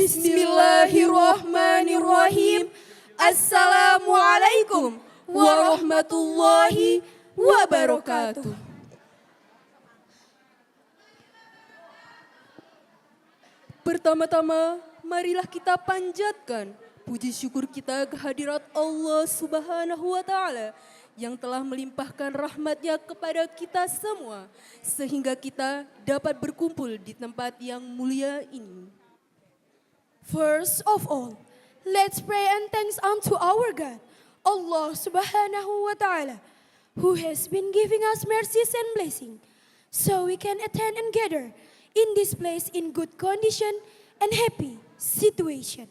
Bismillahirrahmanirrahim. Assalamualaikum warahmatullahi wabarakatuh. Pertama-tama, marilah kita panjatkan puji syukur kita kehadirat Allah Subhanahu wa Ta'ala yang telah melimpahkan rahmatnya kepada kita semua, sehingga kita dapat berkumpul di tempat yang mulia ini. First of all, let's pray and thanks unto our God, Allah Subhanahu wa Ta'ala, who has been giving us mercies and blessing, so we can attend and gather in this place in good condition and happy situation.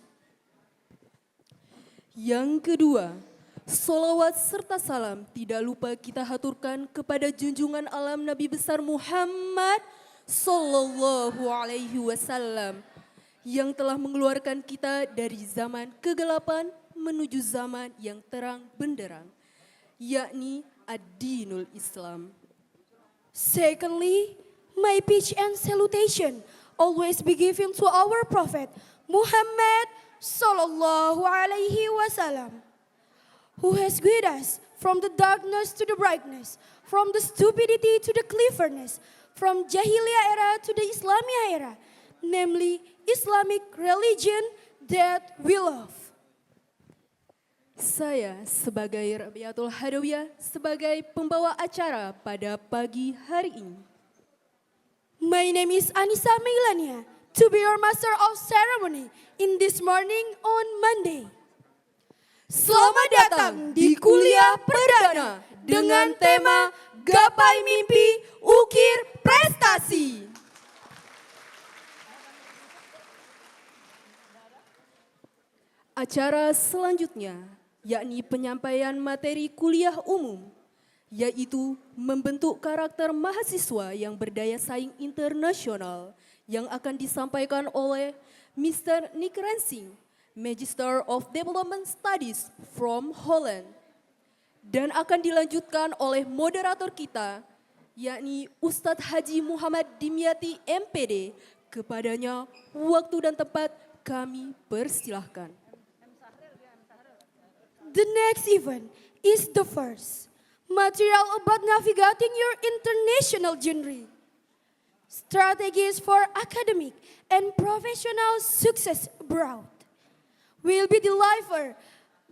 Yang kedua, solawat serta salam tidak lupa kita haturkan kepada junjungan alam Nabi besar Muhammad Sallallahu Alaihi Wasallam yang telah mengeluarkan kita dari zaman kegelapan menuju zaman yang terang benderang, yakni ad-dinul Islam. Secondly, my peace and salutation always be given to our Prophet Muhammad Sallallahu Alaihi Wasallam, who has guided us from the darkness to the brightness, from the stupidity to the cleverness, from Jahiliyah era to the Islamiyah era, namely Islamic religion that we love. Saya sebagai Rabiatul Hadawiyah sebagai pembawa acara pada pagi hari ini. My name is Anissa Meilania, to be your master of ceremony in this morning on Monday. Selamat datang di kuliah perdana dengan tema Gapai Mimpi, Ukir Prestasi. Acara selanjutnya yakni penyampaian materi kuliah umum, yaitu membentuk karakter mahasiswa yang berdaya saing internasional yang akan disampaikan oleh Mr. Nick Rensing, Magister of Development Studies from Holland, dan akan dilanjutkan oleh moderator kita, yakni Ustadz Haji Muhammad Dimyati MPD. Kepadanya waktu dan tempat kami persilahkan. The next event is the first material about navigating your international journey. Strategies for academic and professional success abroad will be delivered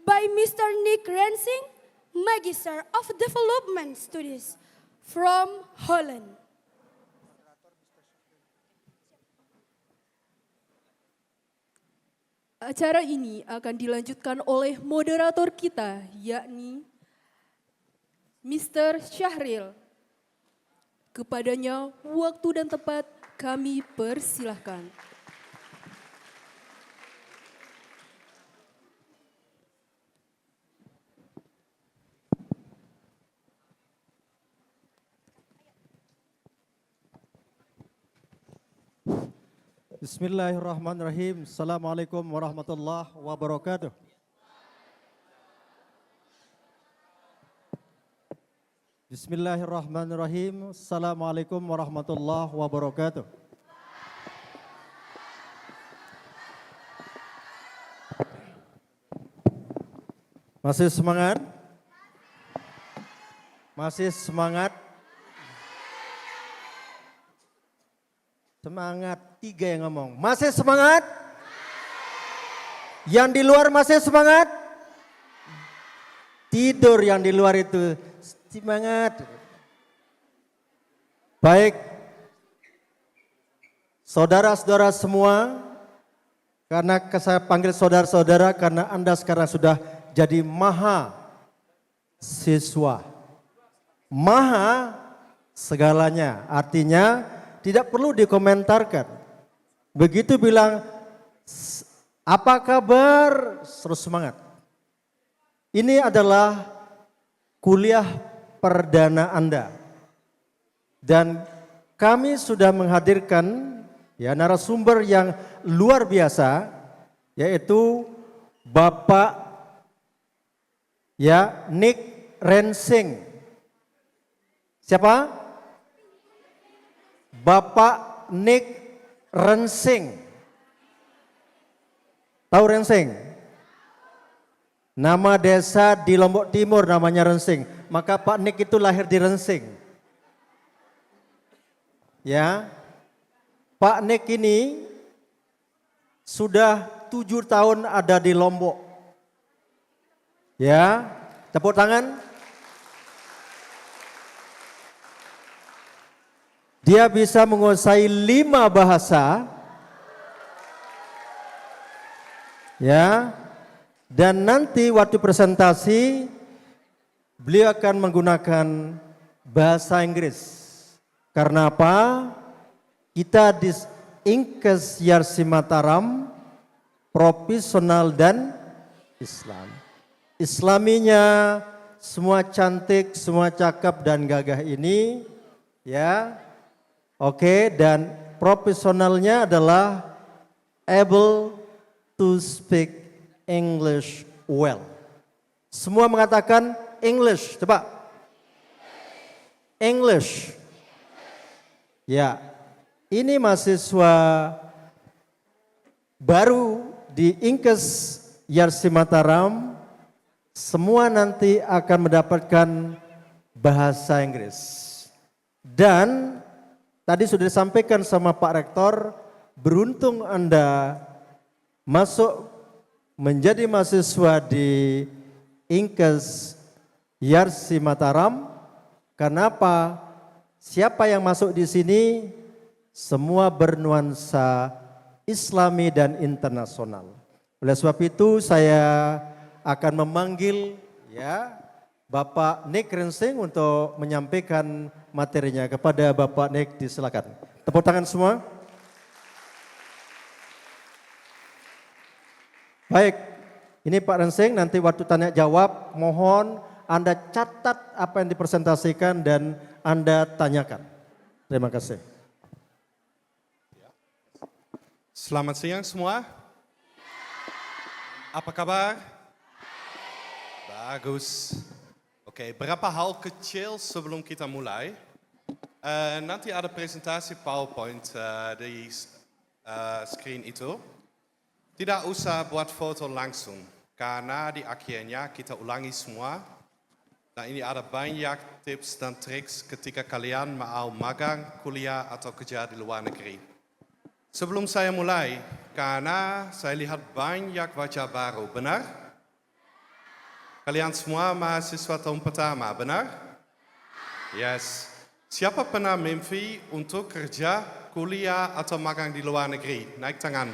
by Mr. Nick Rensing, Magister of Development Studies from Holland. Acara ini akan dilanjutkan oleh moderator kita, yakni Mr. Syahril. Kepadanya waktu dan tempat kami persilahkan. Bismillahirrahmanirrahim. Assalamualaikum warahmatullahi wabarakatuh. Bismillahirrahmanirrahim. Assalamualaikum warahmatullahi wabarakatuh. Masih semangat? Masih semangat? Semangat, 3 yang ngomong. Masih semangat? Yang di luar masih semangat? Tidur yang di luar itu. Semangat. Baik. Saudara-saudara semua, karena saya panggil saudara-saudara karena Anda sekarang sudah jadi maha siswa. Maha segalanya, artinya tidak perlu dikomentarkan. Begitu bilang, apa kabar? Terus semangat. Ini adalah kuliah perdana Anda. Dan kami sudah menghadirkan narasumber yang luar biasa, yaitu Bapak Nick Rensing. Siapa? Bapak Nick Rensing. Tahu Rensing? Nama desa di Lombok Timur namanya Rensing. Maka Pak Nik itu lahir di Rensing. Ya, Pak Nik ini sudah 7 tahun ada di Lombok. Ya, tepuk tangan. Dia bisa menguasai 5 bahasa. Ya, dan nanti waktu presentasi beliau akan menggunakan bahasa Inggris. Karena apa? Kita di Inkes Yarsi Mataram profesional dan Islam. Islaminya semua cantik, semua cakep dan gagah ini, ya. Oke, dan profesionalnya adalah able to speak English well. Semua mengatakan English, coba. English. Ya, ini mahasiswa baru di Inkes Yarsi Mataram. Semua nanti akan mendapatkan bahasa Inggris. Dan tadi sudah disampaikan sama Pak Rektor, beruntung Anda masuk menjadi mahasiswa di Inkes Yarsi Mataram. Kenapa? Siapa yang masuk di sini semua bernuansa Islami dan internasional. Oleh sebab itu saya akan memanggil ya Bapak Nik Rensing untuk menyampaikan materinya. Kepada Bapak Nik disilakan. Tepuk tangan semua. Baik, ini Pak Rensing, nanti waktu tanya jawab mohon Anda catat apa yang dipresentasikan dan Anda tanyakan. Terima kasih. Selamat siang semua. Apa kabar? Bagus. Oke, berapa hal kecil sebelum kita mulai. Nanti ada presentasi PowerPoint di screen itu. Tidak usah buat foto langsung, karena di akhirnya kita ulangi semua. Nah, ini ada banyak tips dan triks ketika kalian mau magang, kuliah, atau kerja di luar negeri. Sebelum saya mulai, karena saya lihat banyak wajah baru, benar? Kalian semua mahasiswa tahun pertama, benar? Yes. Siapa pernah mimpi untuk kerja, kuliah, atau magang di luar negeri? Naik tangan.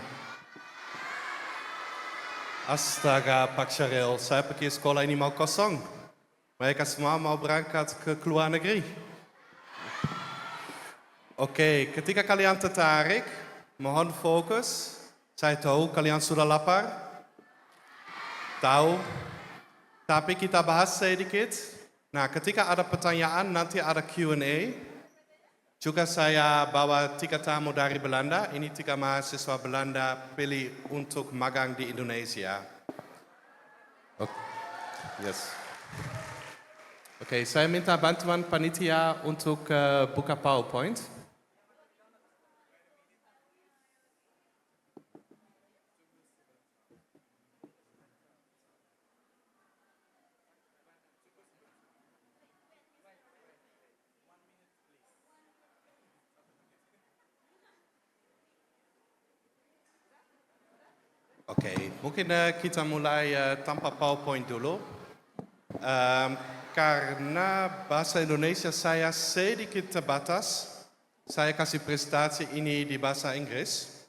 Astaga, Pak Syaril, saya pergi sekolah ini mau kosong. Mereka semua mau berangkat ke luar negeri. Oke, ketika kalian tertarik, mohon fokus. Saya tahu kalian sudah lapar. Tahu? Tapi kita bahas sedikit. Nah, ketika ada pertanyaan, nanti ada Q&A. Juga saya bawa 3 tamu dari Belanda. Ini 3 mahasiswa Belanda pilih untuk magang di Indonesia. Yes. Oke, saya minta bantuan panitia untuk buka PowerPoint. Oke, mungkin kita mulai tanpa PowerPoint dulu. Karena bahasa Indonesia saya sedikit terbatas, saya kasih presentasi ini di bahasa Inggris.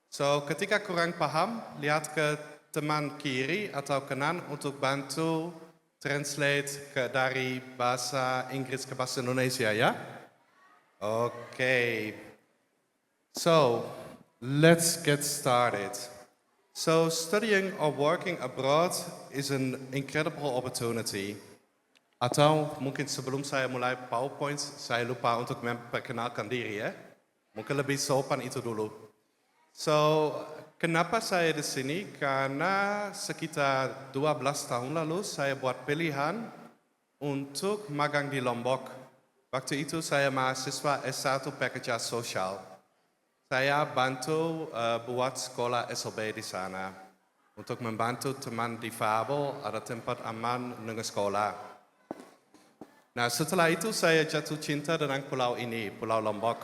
So, ketika kurang paham, lihat ke teman kiri atau kanan untuk bantu translate dari bahasa Inggris ke bahasa Indonesia, ya? Okay. So, let's get started. So, studying or working abroad is an incredible opportunity. Atau mungkin sebelum saya mulai PowerPoint, saya lupa untuk memperkenalkan diri ya. Mungkin lebih sopan itu dulu. So, kenapa saya di sini? Karena sekitar 12 tahun lalu saya buat pilihan untuk magang di Lombok. Waktu itu saya mahasiswa S1 pekerja sosial. Saya bantu buat sekolah SLB di sana. untuk membantu teman difabel ada tempat aman dengan sekolah. Nah, setelah itu saya jatuh cinta dengan pulau ini, Pulau Lombok.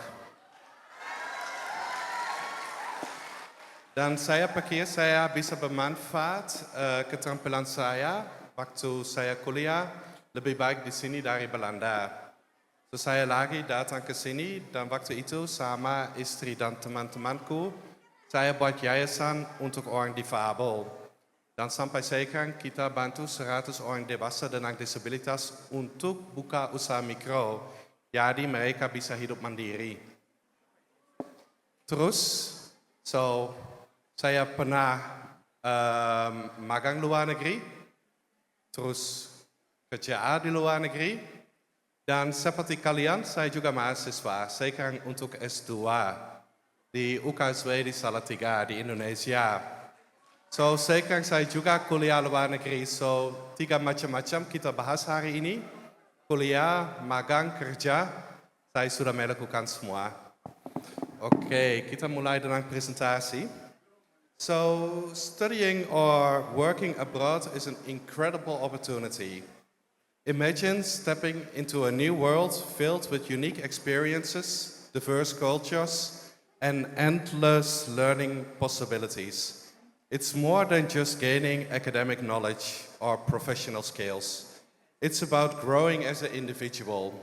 Dan saya pikir saya bisa bermanfaat keterampilan saya waktu saya kuliah lebih baik di sini dari Belanda. So, saya lagi datang ke sini dan waktu itu sama istri dan teman-temanku, saya buat yayasan untuk orang difabel. Dan sampai sekarang kita bantu 100 orang dewasa dengan disabilitas untuk buka usaha mikro. Jadi mereka bisa hidup mandiri. Terus, saya pernah magang luar negeri, terus kerja di luar negeri, dan seperti kalian, saya juga mahasiswa. Sekarang untuk S2 di UKSW di Salatiga di Indonesia. So, sekarang saya juga kuliah luar negeri. So, 3 macam-macam kita bahas hari ini. Kuliah, magang, kerja, saya sudah melakukan semua. Oke, kita mulai dengan presentasi. So, studying or working abroad is an incredible opportunity. Imagine stepping into a new world filled with unique experiences, diverse cultures, and endless learning possibilities. It's more than just gaining academic knowledge or professional skills. It's about growing as an individual,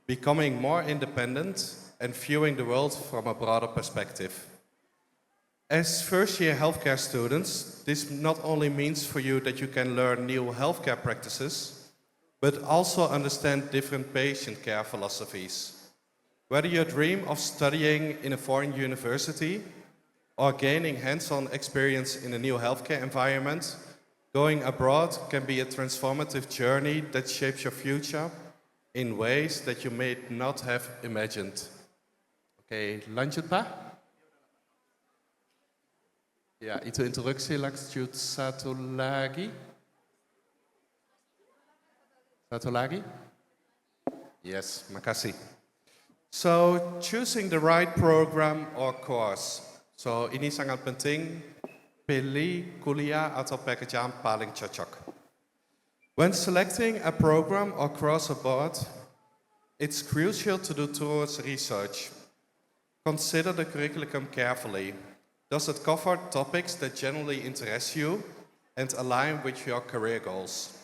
becoming more independent, and viewing the world from a broader perspective. As first-year healthcare students, this not only means for you that you can learn new healthcare practices, but also understand different patient care philosophies. Whether you dream of studying in a foreign university or gaining hands-on experience in a new healthcare environment, going abroad can be a transformative journey that shapes your future in ways that you may not have imagined. Oke, lanjut Pak. Ya, itu introduksi, lanjut satu lagi. Satu lagi? Yes, makasih. So, choosing the right program or course. So, ini sangat penting, pilih kuliah atau pekerjaan paling cocok. When selecting a program or course abroad, it's crucial to do towards research. Consider the curriculum carefully. Does it cover topics that generally interest you and align with your career goals?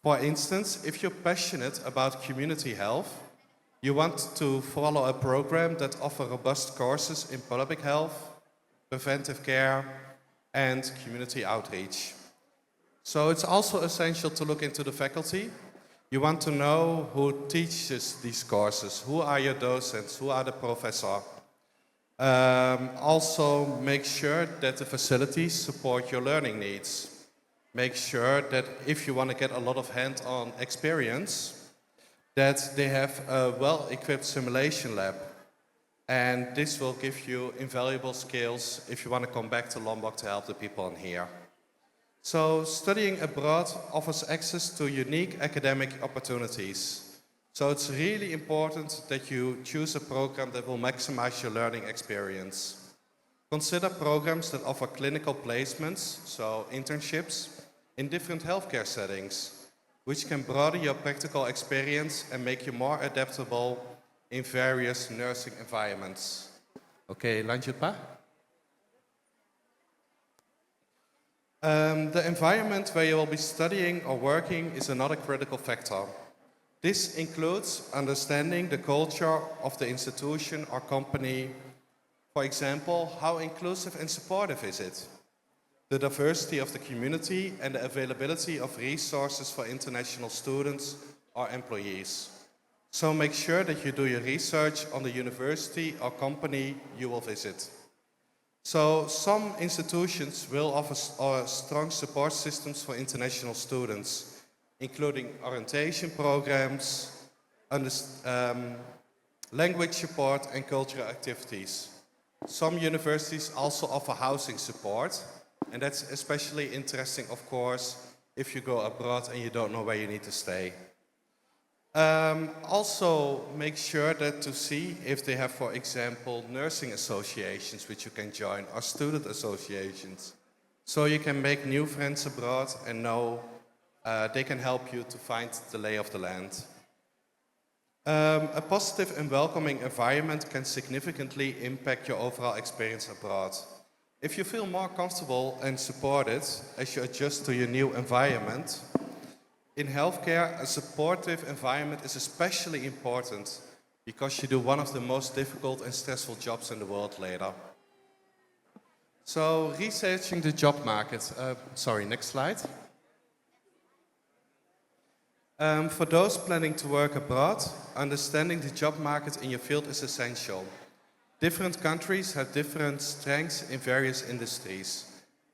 For instance, if you're passionate about community health, you want to follow a program that offers robust courses in public health, preventive care, and community outreach. So it's also essential to look into the faculty. You want to know who teaches these courses, who are your docents, who are the professors. Also make sure that the facilities support your learning needs. Make sure that if you want to get a lot of hands-on experience, that they have a well-equipped simulation lab. And this will give you invaluable skills if you want to come back to Lombok to help the people in here. So studying abroad offers access to unique academic opportunities. So it's really important that you choose a program that will maximize your learning experience. Consider programs that offer clinical placements, so internships, in different healthcare settings, which can broaden your practical experience and make you more adaptable in various nursing environments. Okay, lanjut Pak. The environment where you will be studying or working is another critical factor. This includes understanding the culture of the institution or company. For example, how inclusive and supportive is it? The diversity of the community and the availability of resources for international students or employees. So make sure that you do your research on the university or company you will visit. So some institutions will offer strong support systems for international students, including orientation programs, language support and cultural activities. Some universities also offer housing support, and that's especially interesting, of course, if you go abroad and you don't know where you need to stay. Also, make sure that to see if they have, for example, nursing associations which you can join or student associations. so you can make new friends abroad and know they can help you to find the lay of the land. A positive and welcoming environment can significantly impact your overall experience abroad. If you feel more comfortable and supported as you adjust to your new environment, in healthcare, a supportive environment is especially important because you do one of the most difficult and stressful jobs in the world later. So, researching the job market. Next slide. For those planning to work abroad, understanding the job market in your field is essential. Different countries have different strengths in various industries,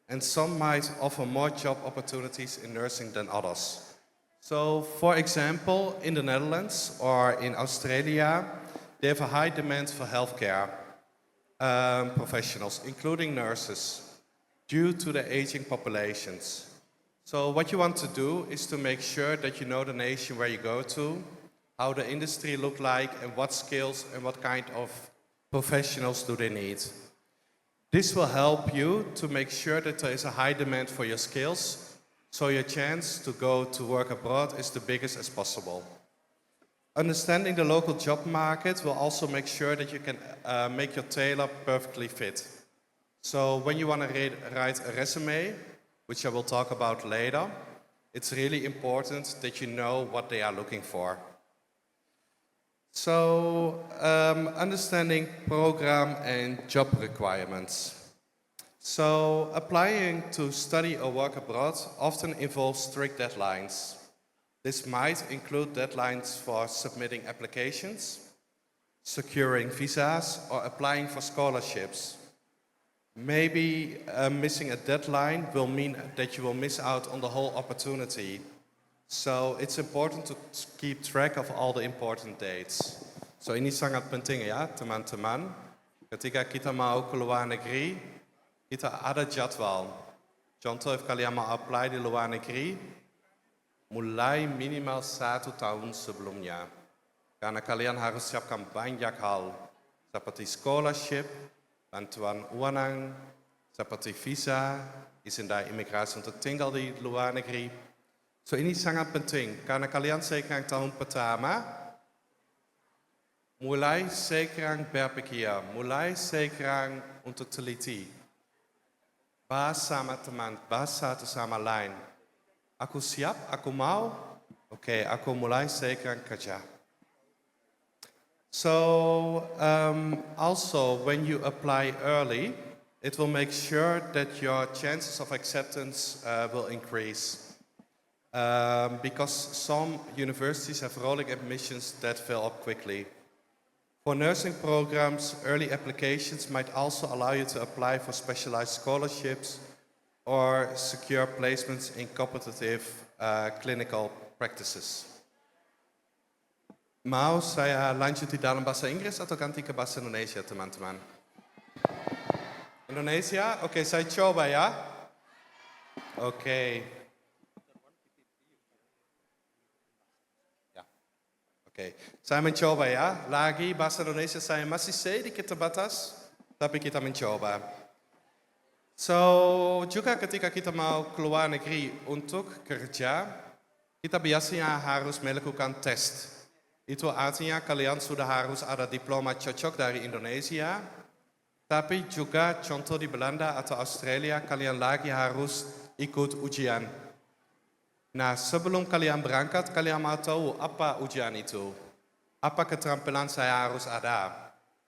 and some might offer more job opportunities in nursing than others. So, for example, in the Netherlands or in Australia, they have a high demand for healthcare professionals, including nurses, due to the aging populations. So what you want to do is to make sure that you know the nation where you go to, how the industry look like, and what skills and what kind of professionals do they need. This will help you to make sure that there is a high demand for your skills, so your chance to go to work abroad is the biggest as possible. Understanding the local job market will also make sure that you can make your tailor perfectly fit. So when you want to write a resume, which I will talk about later, it's really important that you know what they are looking for. So, understanding program and job requirements. So, applying to study or work abroad often involves strict deadlines. This might include deadlines for submitting applications, securing visas, or applying for scholarships. Maybe missing a deadline will mean that you will miss out on the whole opportunity. So it's important to keep track of all the important dates. So ini sangat penting ya teman-teman. Ketika kita mau ke luar negeri, kita ada jadwal. Contoh, if kalian mau apply di luar negeri, mulai minimal 1 tahun sebelumnya. Karena kalian harus siapkan banyak hal, seperti scholarship, bantuan uang, seperti visa, izin dari imigrasi untuk tinggal di luar negeri. So ini sangat penting, karena kalian sekarang tahun pertama, mulai sekarang berpikir, mulai sekarang untuk teliti. Bahas sama teman, bahas satu sama lain. Aku siap, aku mau, oke, aku mulai sekarang kerja. So, also, when you apply early, it will make sure that your chances of acceptance will increase. Because some universities have rolling admissions that fill up quickly. For nursing programs, early applications might also allow you to apply for specialized scholarships or secure placements in competitive clinical practices. Mau saya lanjut di dalam bahasa Inggris atau ganti ke bahasa Indonesia, teman-teman? Indonesia? Oke, saya coba ya. Oke. Ya. Oke, saya mencoba ya. Lagi bahasa Indonesia saya masih sedikit terbatas, tapi kita mencoba. So, juga ketika kita mau keluar negeri untuk kerja, kita biasanya harus melakukan tes. Itu artinya kalian sudah harus ada diploma cocok dari Indonesia, tapi juga contoh di Belanda atau Australia kalian lagi harus ikut ujian. Nah, sebelum kalian berangkat, kalian mau tahu apa ujian itu? Apa keterampilan saya harus ada?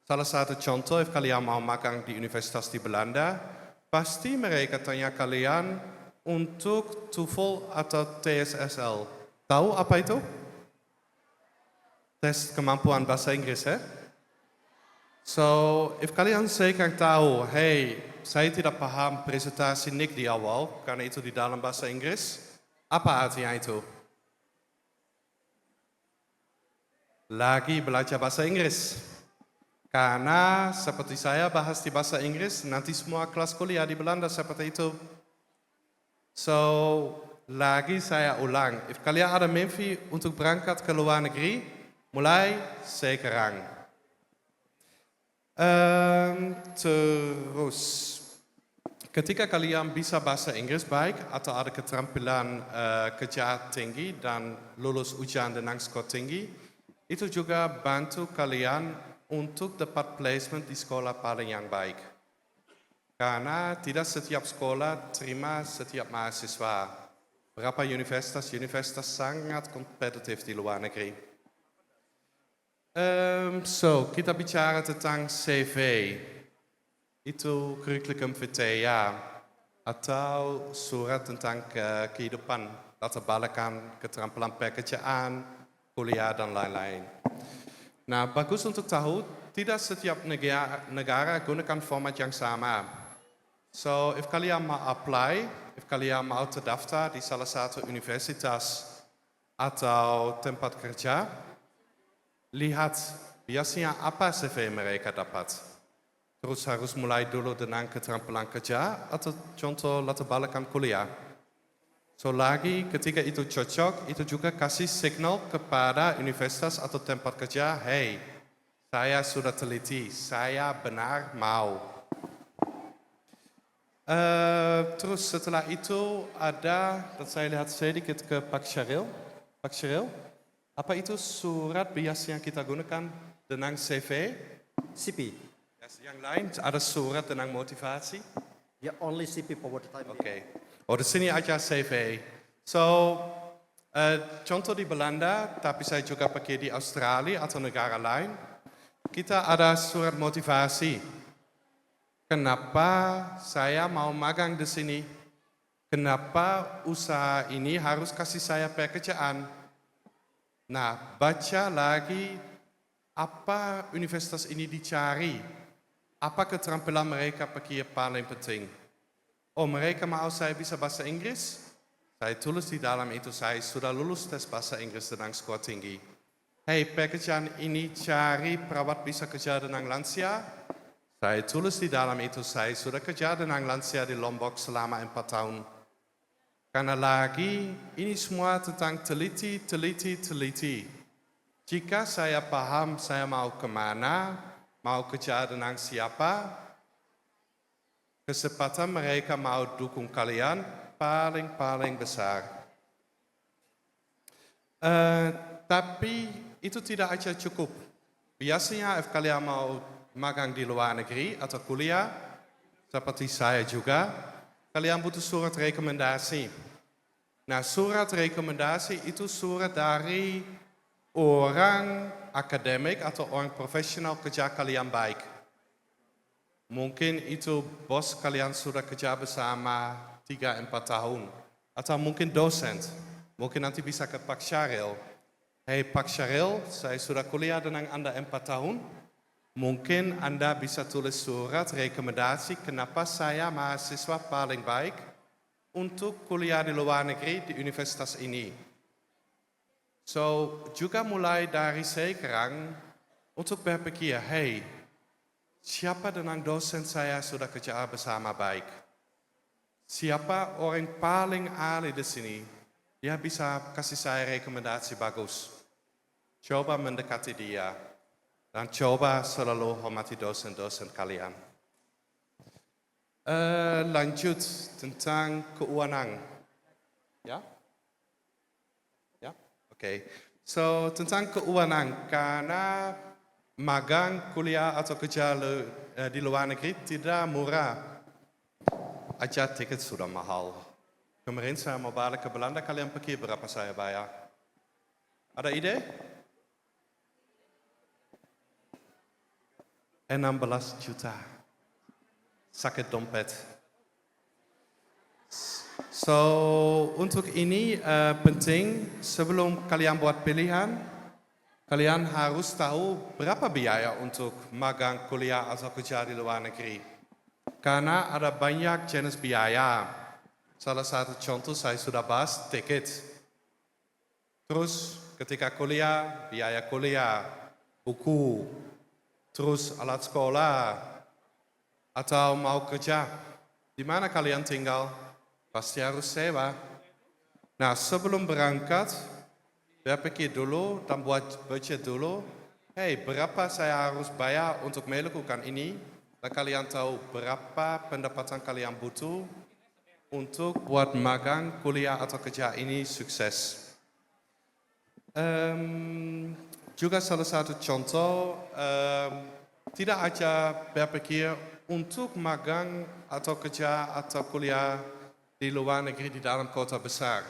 Salah satu contoh, if kalian mau magang di universitas di Belanda, pasti mereka tanya kalian untuk TOEFL atau TSSL. Tahu apa itu? Tes kemampuan bahasa Inggris, ya? So, if kalian sekarang tahu, hey, saya tidak paham presentasi Nick di awal, karena itu di dalam bahasa Inggris, apa artinya itu? Lagi belajar bahasa Inggris. Karena seperti saya bahas di bahasa Inggris, nanti semua kelas kuliah di Belanda seperti itu. So, lagi saya ulang, if kalian ada mimpi untuk berangkat ke luar negeri, mulai sekarang. Terus, ketika kalian bisa bahasa Inggris baik atau ada keterampilan kerja tinggi dan lulus ujian dengan skor tinggi, itu juga bantu kalian untuk dapat placement di sekolah paling yang baik. Karena tidak setiap sekolah terima setiap mahasiswa. Berapa universitas sangat kompetitif di luar negeri. Kita bicara tentang CV. Itu curriculum vitae atau surat tentang kehidupan, latar belakang, keterampilan pekerjaan, kuliah, dan lain-lain. Nah, bagus untuk tahu, tidak setiap negara gunakan format yang sama. So, if kalian mau apply, if kalian mau terdaftar di salah satu universitas atau tempat kerja, lihat biasanya apa CV mereka dapat. Terus harus mulai dulu dengan keterampilan kerja atau contoh latar belakang kuliah. So lagi ketika itu cocok, itu juga kasih signal kepada universitas atau tempat kerja, hey, saya sudah teliti, saya benar mau. Terus setelah itu ada, dan saya lihat sedikit ke Pak Syaril. Pak Syaril, apa itu surat biasa yang kita gunakan dengan CV? CP. Yang lain ada surat tentang motivasi. Ya, only CP for the time being. Oke. Oh, di sini aja CV. So, contoh di Belanda, tapi saya juga pakai di Australia atau negara lain. Kita ada surat motivasi. Kenapa saya mau magang di sini? Kenapa usaha ini harus kasih saya pekerjaan? Nah, baca lagi apa universitas ini dicari. Apa keterampilan mereka pakai paling penting? Oh, mereka mau saya bisa bahasa Inggris? Saya tulis di dalam itu, saya sudah lulus tes bahasa Inggris dengan skor tinggi. Hey, pekerjaan ini cari perawat bisa kerja dengan lansia? Saya tulis di dalam itu, saya sudah kerja dengan lansia di Lombok selama 4 tahun. Karena lagi, ini semua tentang teliti. Jika saya paham saya mau kemana, mau kerja dengan siapa, kesempatan mereka mau dukung kalian paling besar. Tapi itu tidak aja cukup. Biasanya if kalian mau magang di luar negeri atau kuliah, seperti saya juga, kalian butuh surat rekomendasi. Nah, surat rekomendasi itu surat dari orang akademik atau orang profesional kerja kalian baik. Mungkin itu bos kalian sudah kerja bersama 3-4 tahun. Atau mungkin dosen. Mungkin nanti bisa ke Pak Syaril. Hey Pak Syaril, saya sudah kuliah dengan Anda 4 tahun. Mungkin Anda bisa tulis surat rekomendasi kenapa saya mahasiswa paling baik untuk kuliah di luar negeri di universitas ini. So, juga mulai dari sekarang untuk berpikir, hey, siapa dengan dosen saya sudah kerja bersama baik? Siapa orang paling ahli di sini? Dia bisa kasih saya rekomendasi bagus. Coba mendekati dia. Dan coba selalu hormati dosen-dosen kalian. Lanjut tentang keuangan. Ya? Oke, so tentang keuangan, karena magang, kuliah atau kerja di luar negeri tidak murah. Aja tiket sudah mahal. Kemarin saya mau balik ke Belanda, kalian pergi berapa saya bayar? Ada ide? 16 juta. Sakit dompet. So, untuk ini penting sebelum kalian buat pilihan, kalian harus tahu berapa biaya untuk magang, kuliah, atau kerja di luar negeri. Karena ada banyak jenis biaya. Salah satu contoh saya sudah bahas, tiket. Terus ketika kuliah, biaya kuliah, buku, terus alat sekolah, atau mau kerja. Di mana kalian tinggal? Pasti harus sewa. Nah, sebelum berangkat, berpikir dulu dan buat budget dulu. Hey, berapa saya harus bayar untuk melakukan ini? dan kalian tahu berapa pendapatan kalian butuh untuk buat magang, kuliah atau kerja ini sukses. Juga salah satu contoh, tidak aja berpikir untuk magang atau kerja atau kuliah di luar negeri di dalam kota besar.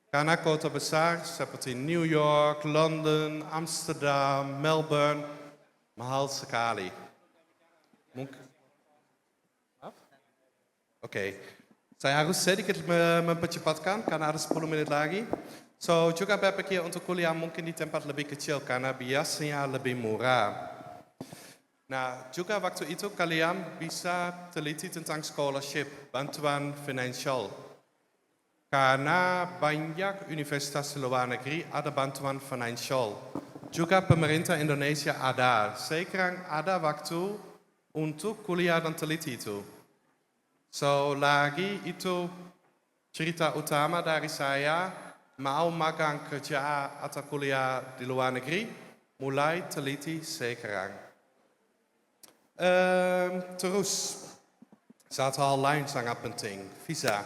Karena kota besar seperti New York, London, Amsterdam, Melbourne, mahal sekali. Oke, saya harus sedikit mempercepatkan karena ada 10 menit lagi. So, juga berpikir untuk kuliah mungkin di tempat lebih kecil karena biasanya lebih murah. Nah, juga waktu itu kalian bisa teliti tentang scholarship, bantuan finansial. Karena banyak universitas di luar negeri ada bantuan finansial. Juga pemerintah Indonesia ada. Sekarang ada waktu untuk kuliah dan teliti itu. So, lagi itu cerita utama dari saya, mau magang kerja atau kuliah di luar negeri, mulai teliti sekarang. Terus, satu hal lain sangat penting, visa.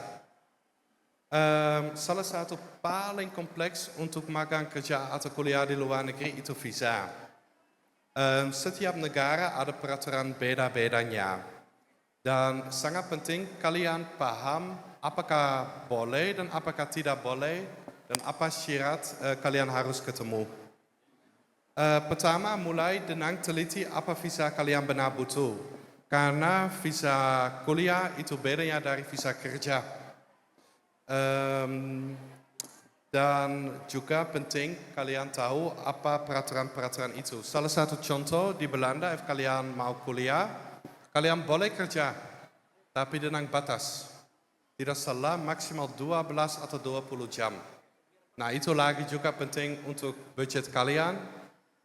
Salah satu paling kompleks untuk magang kerja atau kuliah di luar negeri itu visa. Setiap negara ada peraturan beda-bedanya. Dan sangat penting kalian paham apakah boleh dan apakah tidak boleh dan apa syarat kalian harus ketemu. Pertama, mulai dengan teliti apa visa kalian benar butuh. Karena visa kuliah itu bedanya dari visa kerja. Dan juga penting kalian tahu apa peraturan-peraturan itu. Salah satu contoh di Belanda, if kalian mau kuliah, kalian boleh kerja, tapi dengan batas. Tidak salah maksimal 12 atau 20 jam. Nah, itu lagi juga penting untuk budget kalian.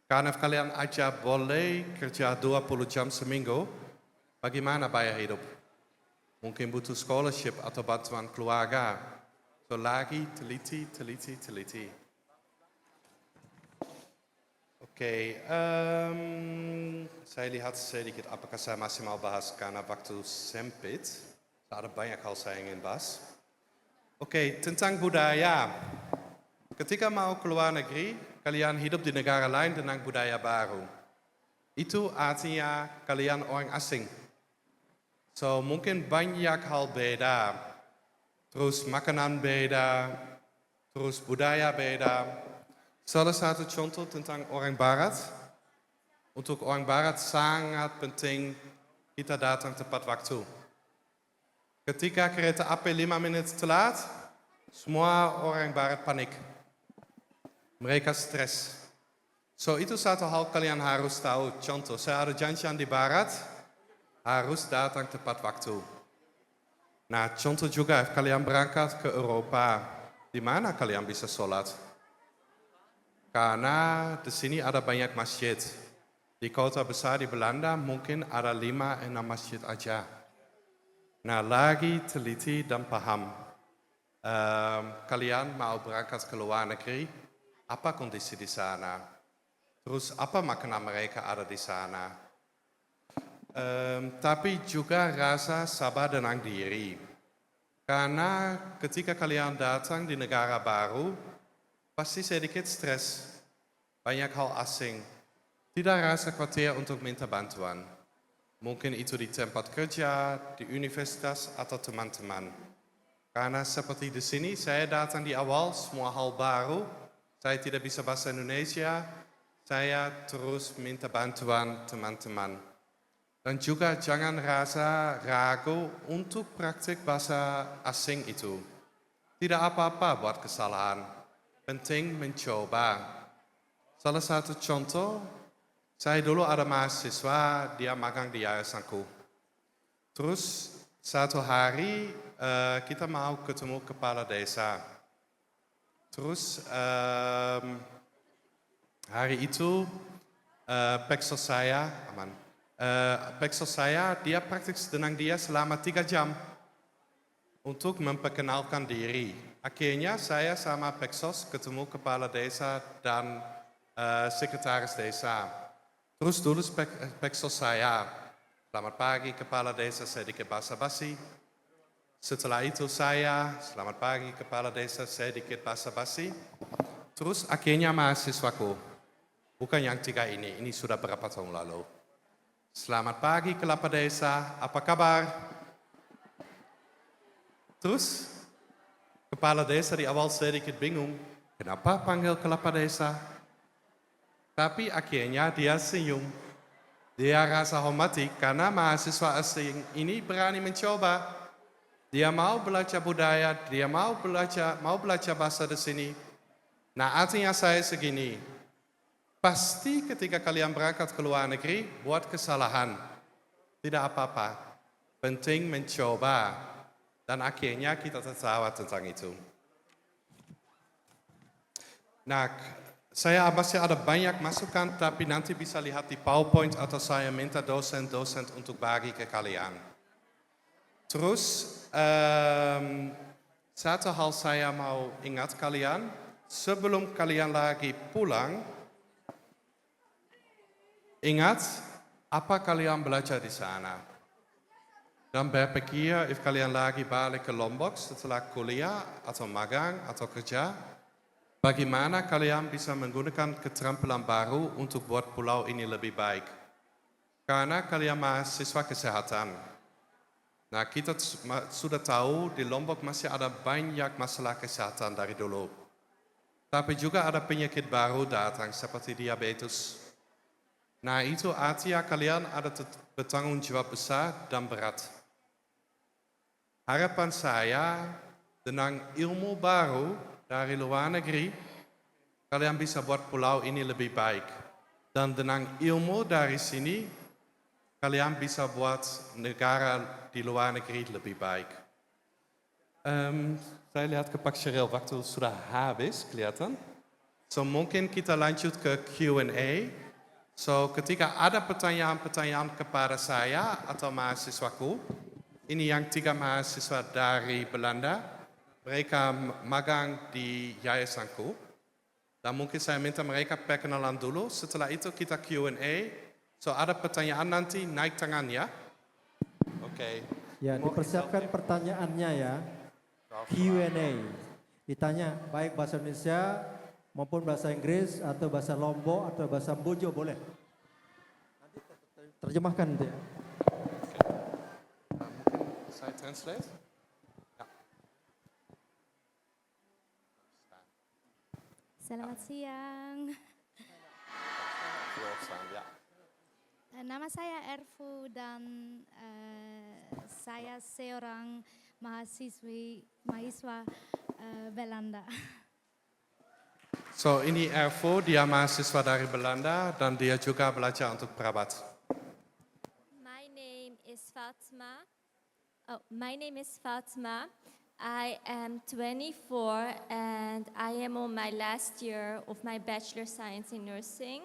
Karena kalian aja boleh kerja 20 jam seminggu, bagaimana bayar hidup? Mungkin butuh scholarship atau bantuan keluarga. So lagi teliti. Oke, saya lihat sedikit apakah saya masih mau bahas karena waktu sempit. Ada banyak hal saya ingin bahas. Oke, tentang budaya. Ketika mau keluar negeri, kalian hidup di negara lain dengan budaya baru. Itu artinya kalian orang asing. So, mungkin banyak hal beda. Terus makanan beda, terus budaya beda. Salah satu contoh tentang orang barat. Untuk orang barat sangat penting kita datang tepat waktu. Ketika kereta api 5 menit telat, semua orang barat panik. Mereka stres. So, itu satu hal kalian harus tahu. Contoh, saya ada janjian di barat, harus datang tepat waktu. Nah, contoh juga, kalian berangkat ke Eropa, di mana kalian bisa sholat? Karena di sini ada banyak masjid. Di kota besar di Belanda mungkin ada 5-6 masjid aja. Nah, lagi teliti dan paham. Kalian mau berangkat ke luar negeri, apa kondisi di sana? Terus apa makanan mereka ada di sana? Tapi juga rasa sabar dan diri. Karena ketika kalian datang di negara baru, pasti sedikit stres. Banyak hal asing. Tidak rasa khawatir untuk minta bantuan. Mungkin itu di tempat kerja, di universitas, atau teman-teman. Karena seperti di sini, saya datang di awal, semua hal baru, saya tidak bisa bahasa Indonesia, saya terus minta bantuan teman-teman. Dan juga jangan rasa ragu untuk praktik bahasa asing itu. Tidak apa-apa buat kesalahan, penting mencoba. Salah satu contoh, saya dulu ada mahasiswa, dia magang di yayasanku. Terus satu hari kita mau ketemu kepala desa. Terus hari itu peksos saya, dia praktik dengan dia selama 3 jam untuk memperkenalkan diri. Akhirnya saya sama peksos ketemu kepala desa dan sekretaris desa. Terus dulu peksos saya, Selamat pagi Kepala Desa sedikit basa-basi. Setelah itu saya, selamat pagi Kepala Desa sedikit basa-basi. Terus akhirnya mahasiswaku, bukan yang 3 ini sudah berapa tahun lalu. Selamat pagi Kepala Desa, apa kabar? Terus Kepala Desa di awal sedikit bingung, kenapa panggil Kepala Desa? Tapi akhirnya dia senyum. Dia rasa hormati karena mahasiswa asing ini berani mencoba. Dia mau belajar budaya, dia mau belajar bahasa di sini. Nah, artinya saya segini. Pasti ketika kalian berangkat ke luar negeri, buat kesalahan. Tidak apa-apa. Penting mencoba. Dan akhirnya kita tertawa tentang itu. Nah, saya masih ada banyak masukan, tapi nanti bisa lihat di PowerPoint atau saya minta dosen-dosen untuk bagi ke kalian. Terus, satu hal saya mau ingat kalian, sebelum kalian lagi pulang, ingat apa kalian belajar di sana. Dan berpikir, if kalian lagi balik ke Lombok setelah kuliah atau magang atau kerja, bagaimana kalian bisa menggunakan keterampilan baru untuk buat pulau ini lebih baik? Karena kalian mahasiswa kesehatan. Nah, kita sudah tahu di Lombok masih ada banyak masalah kesehatan dari dulu. Tapi juga ada penyakit baru datang seperti diabetes. Nah, itu artinya kalian ada bertanggung jawab besar dan berat. Harapan saya dengan ilmu baru dari luar negeri, kalian bisa buat pulau ini lebih baik. Dan dengan ilmu dari sini, kalian bisa buat negara di luar negeri lebih baik. Saya lihat ke Pak Sheryl, waktu sudah habis, kelihatan. So, mungkin kita lanjut ke Q&A. So, ketika ada pertanyaan-pertanyaan kepada saya atau mahasiswaku, ini yang 3 mahasiswa dari Belanda, mereka magang di yayasanku. Dan mungkin saya minta mereka perkenalan dulu. Setelah itu kita Q&A. So ada pertanyaan nanti naik tangan ya. Oke. Ya, dipersiapkan pertanyaannya ya. Q&A. Ditanya baik bahasa Indonesia maupun bahasa Inggris atau bahasa Lombok atau bahasa Bojo boleh. Nanti terjemahkan nanti ya. Mungkin saya translate. Selamat siang. Nama saya Erfu dan saya seorang mahasiswa Belanda. So ini Erfu, dia mahasiswa dari Belanda dan dia juga belajar untuk perawat. My name is Fatma. My name is Fatma. I am 24 and I am on my last year of my Bachelor Science in Nursing.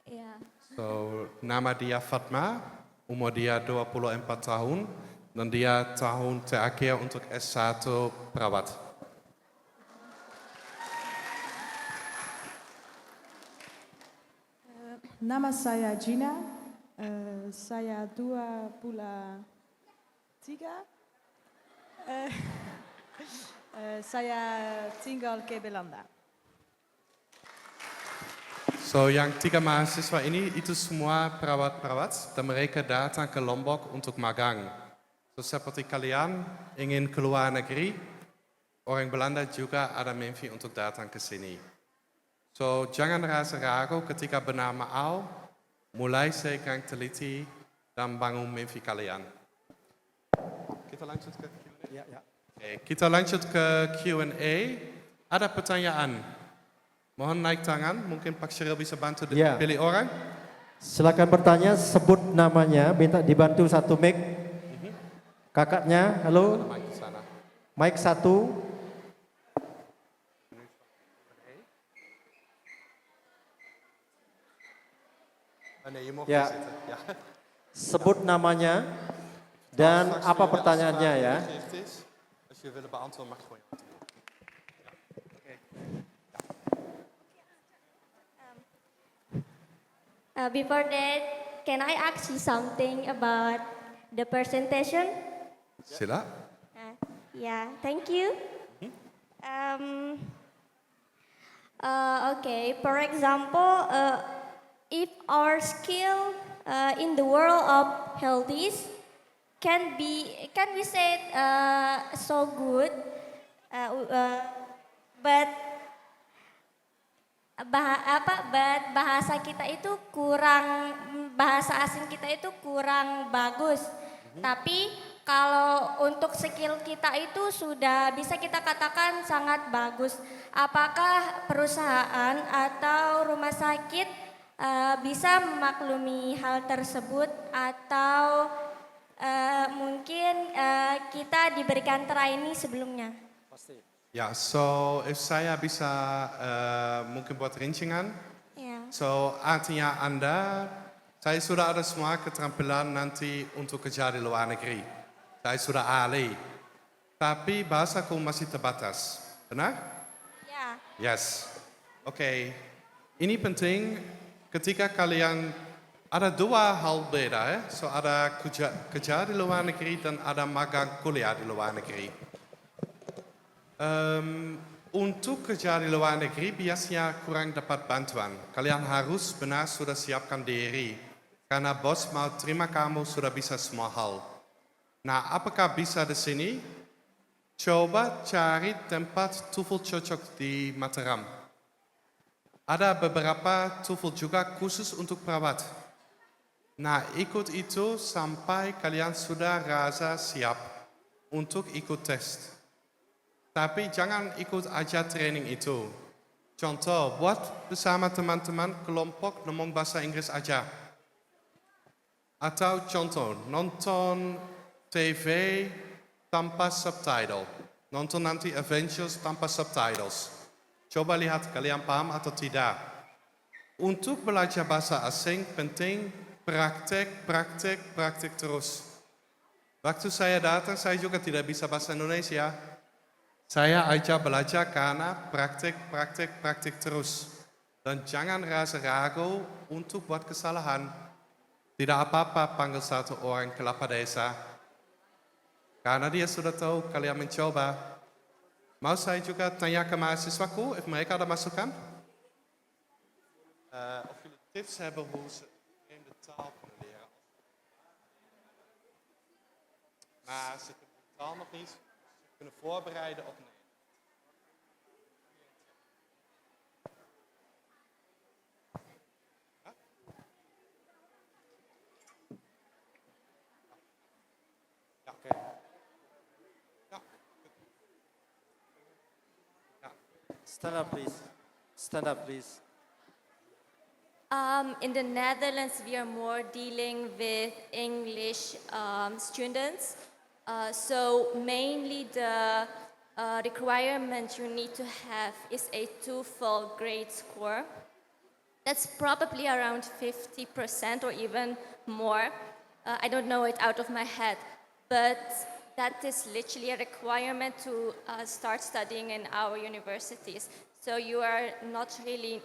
Yeah. So nama dia Fatma, umur dia 24 tahun dan dia tahun terakhir untuk S1 perawat. Nama saya Gina, saya 23. Saya tinggal ke Belanda. So yang 3 mahasiswa ini itu semua perawat-perawat dan mereka datang ke Lombok untuk magang. So seperti kalian ingin keluar negeri, orang Belanda juga ada mimpi untuk datang ke sini. So jangan rasa ragu ketika bernama Al, mulai sekarang teliti dan bangun mimpi kalian. Kita lanjut ke Q&A. Ya. Oke, kita lanjut ke Q&A. Ada pertanyaan? Mohon naik tangan, mungkin Pak Sheryl bisa bantu Ya. pilih orang. Silakan bertanya, sebut namanya, minta dibantu satu mic. Kakaknya, halo. Mic di sana. Mic 1. Nee, je mag Ja. gaan zitten. Ja. Sebut namanya dan Straks apa weer pertanyaannya als de ya. vraag ingericht is, als je willen beantwoorden, mag je gewoon je hand omhoog. Before that, can I ask you something about the presentation? Sila? Yeah, thank you. Okay, for example, if our skill in the world of healthies can we say so good, but but bahasa kita itu kurang, bahasa asing kita itu kurang bagus. Tapi kalau untuk skill kita itu sudah bisa kita katakan sangat bagus. Apakah perusahaan atau rumah sakit bisa memaklumi hal tersebut atau mungkin kita diberikan training sebelumnya? Ja, so if saya bisa mungkin buat rincingan. Ya. So artinya Anda, saya sudah ada semua keterampilan nanti untuk kerja di luar negeri. Saya sudah ahli. Tapi bahasaku masih terbatas. Benar? Ya. Yes. Oke. Ini penting ketika kalian ada dua hal beda ya. So ada kerja di luar negeri dan ada magang kuliah di luar negeri. Untuk kerja di luar negeri biasanya kurang dapat bantuan. Kalian harus benar sudah siapkan diri. Karena bos mau terima kamu sudah bisa semua hal. Nah, apakah bisa di sini? Coba cari tempat TOEFL cocok di Mataram. Ada beberapa TOEFL juga khusus untuk perawat. Nah, ikut itu sampai kalian sudah rasa siap untuk ikut tes. Tapi jangan ikut aja training itu. Contoh, buat bersama teman-teman kelompok ngomong bahasa Inggris aja. Atau contoh, nonton TV tanpa subtitle. Nonton nanti Avengers tanpa subtitles. Coba lihat kalian paham atau tidak. Untuk belajar bahasa asing penting praktek terus. Waktu saya datang, saya juga tidak bisa bahasa Indonesia. Saya aja belajar karena praktek terus. Dan jangan rasa ragu untuk buat kesalahan. Tidak apa-apa panggil satu orang kelapa desa. Karena dia sudah tahu kalian mencoba. Mau saya juga tanya ke mahasiswaku, if mereka ada masukan? Of jullie tips hebben hoe ze vreemde taal kunnen leren. Maar ze kunnen de taal nog niet. Kunnen voorbereiden op nee. Ja, oké. Ja. Ja. Stand up please. Stand up please. In the Netherlands, we are more dealing with English students. So mainly the requirement you need to have is a TOEFL grade score. That's probably around 50% or even more. I don't know it out of my head, but that is literally a requirement to start studying in our universities. So you are not really,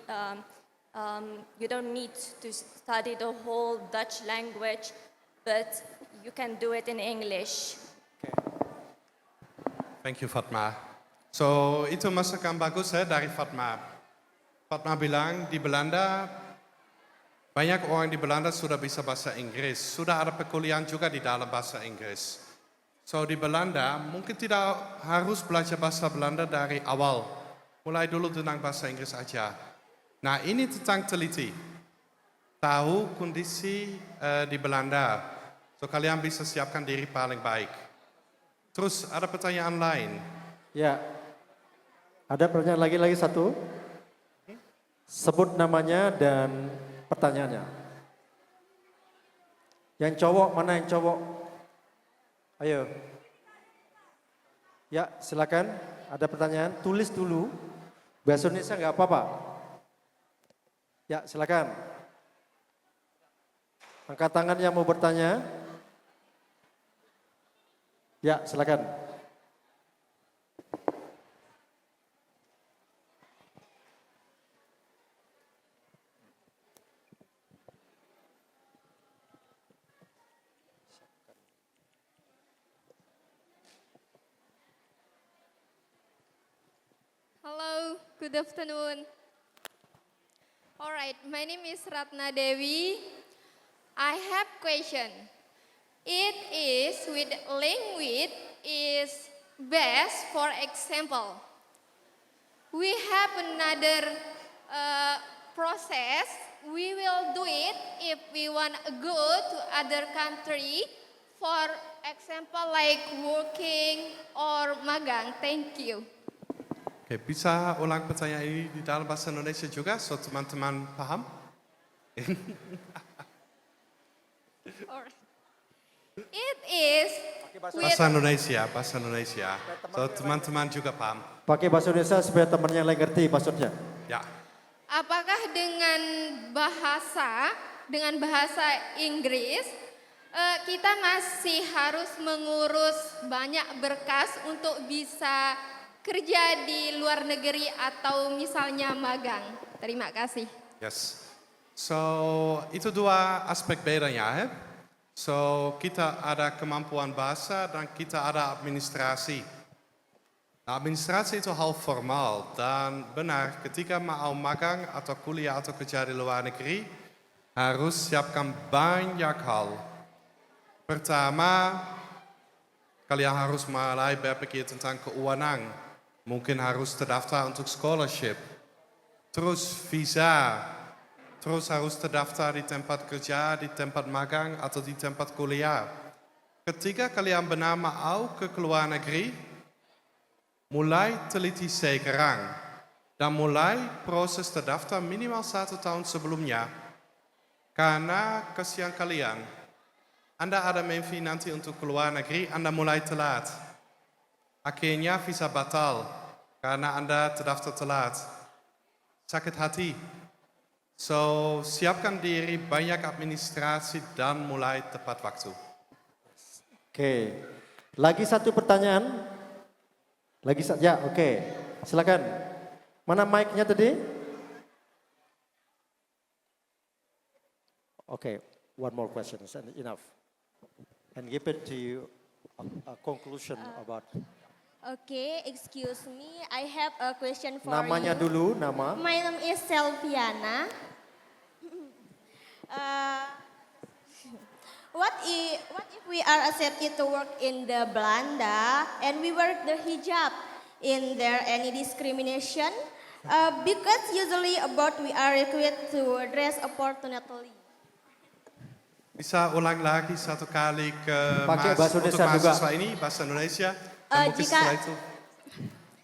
you don't need to study the whole Dutch language, but you can do it in English. Thank you, Fatma. So, itu masukan bagus ya dari Fatma. Fatma bilang di Belanda, banyak orang di Belanda sudah bisa bahasa Inggris. Sudah ada perkuliahan juga di dalam bahasa Inggris. So, di Belanda mungkin tidak harus belajar bahasa Belanda dari awal. Mulai dulu tentang bahasa Inggris aja. Nah, ini tentang teliti. Tahu kondisi di Belanda. So, kalian bisa siapkan diri paling baik. Terus ada pertanyaan lain. Ya. Ada pertanyaan lagi satu. Sebut namanya dan pertanyaannya. Yang cowok, mana yang cowok? Ayo. Ya, silakan. Ada pertanyaan, tulis dulu. Bahasa Indonesia nggak apa-apa. Ya, silakan. Angkat tangan yang mau bertanya. Ya, silakan. Good afternoon. All right, my name is Ratna Dewi. I have question. It is with language is best. For example, we have another process. We will do it if we want to go to other country. For example, like working or magang. Thank you. Oke, bisa ulang pertanyaan ini di dalam bahasa Indonesia juga, so teman-teman paham? Alright. It is with Bahasa Indonesia. So teman-teman juga paham. Pakai bahasa Indonesia supaya temannya yang lain ngerti maksudnya. Ya. apakah dengan bahasa Inggris kita masih harus mengurus banyak berkas untuk bisa kerja di luar negeri atau misalnya magang? Terima kasih. Yes. So, itu dua aspek bedanya ya. So, kita ada kemampuan bahasa dan kita ada administrasi. Nah, administrasi itu hal formal dan benar ketika mau magang atau kuliah atau kerja di luar negeri harus siapkan banyak hal. Pertama, kalian harus mulai berpikir tentang keuangan. Mungkin harus terdaftar untuk scholarship. Terus visa. Terus harus terdaftar di tempat kerja, di tempat magang, atau di tempat kuliah. Ketika kalian benar mau ke luar negeri, mulai teliti sekarang. Dan mulai proses terdaftar minimal 1 tahun sebelumnya. Karena kesian kalian, Anda ada mimpi nanti untuk keluar negeri, Anda mulai telat. Akhirnya visa batal karena Anda terdaftar telat. Sakit hati. So, siapkan diri banyak administrasi dan mulai tepat waktu. Oke. Lagi satu pertanyaan. Ya, oke. Silakan. Mana mic-nya tadi? Oke, one more question is enough. And give it to you a conclusion about. Okay, excuse me. I have a question for Namanya you. dulu, nama. My name is Selviana. What if we are accepted to work in the Belanda and we wear the hijab? In there any discrimination? Because usually about we are required to dress appropriately. Bisa ulang lagi satu kali ke Pakai bahasa untuk Indonesia juga. mahasiswa ini, bahasa Indonesia. Dan mungkin setelah itu.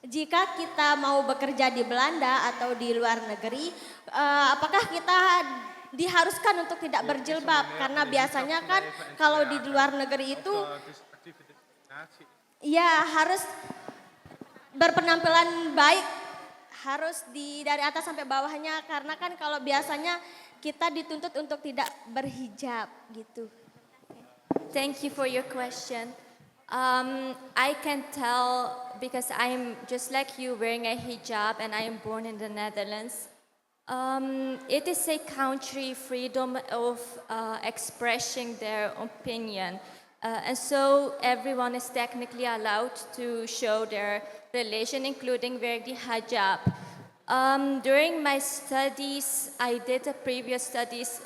Jika kita mau bekerja di Belanda atau di luar negeri, apakah kita diharuskan untuk tidak berjilbab? Karena biasanya kan kalau di luar negeri itu, ya harus berpenampilan baik, harus dari atas sampai bawahnya. Karena kan kalau biasanya kita dituntut untuk tidak berhijab gitu. Thank you for your question. I can tell because I'm just like you wearing a hijab and I am born in the Netherlands. It is a country freedom of expressing their opinion. And so everyone is technically allowed to show their religion, including wearing the hijab. During my studies, I did a previous studies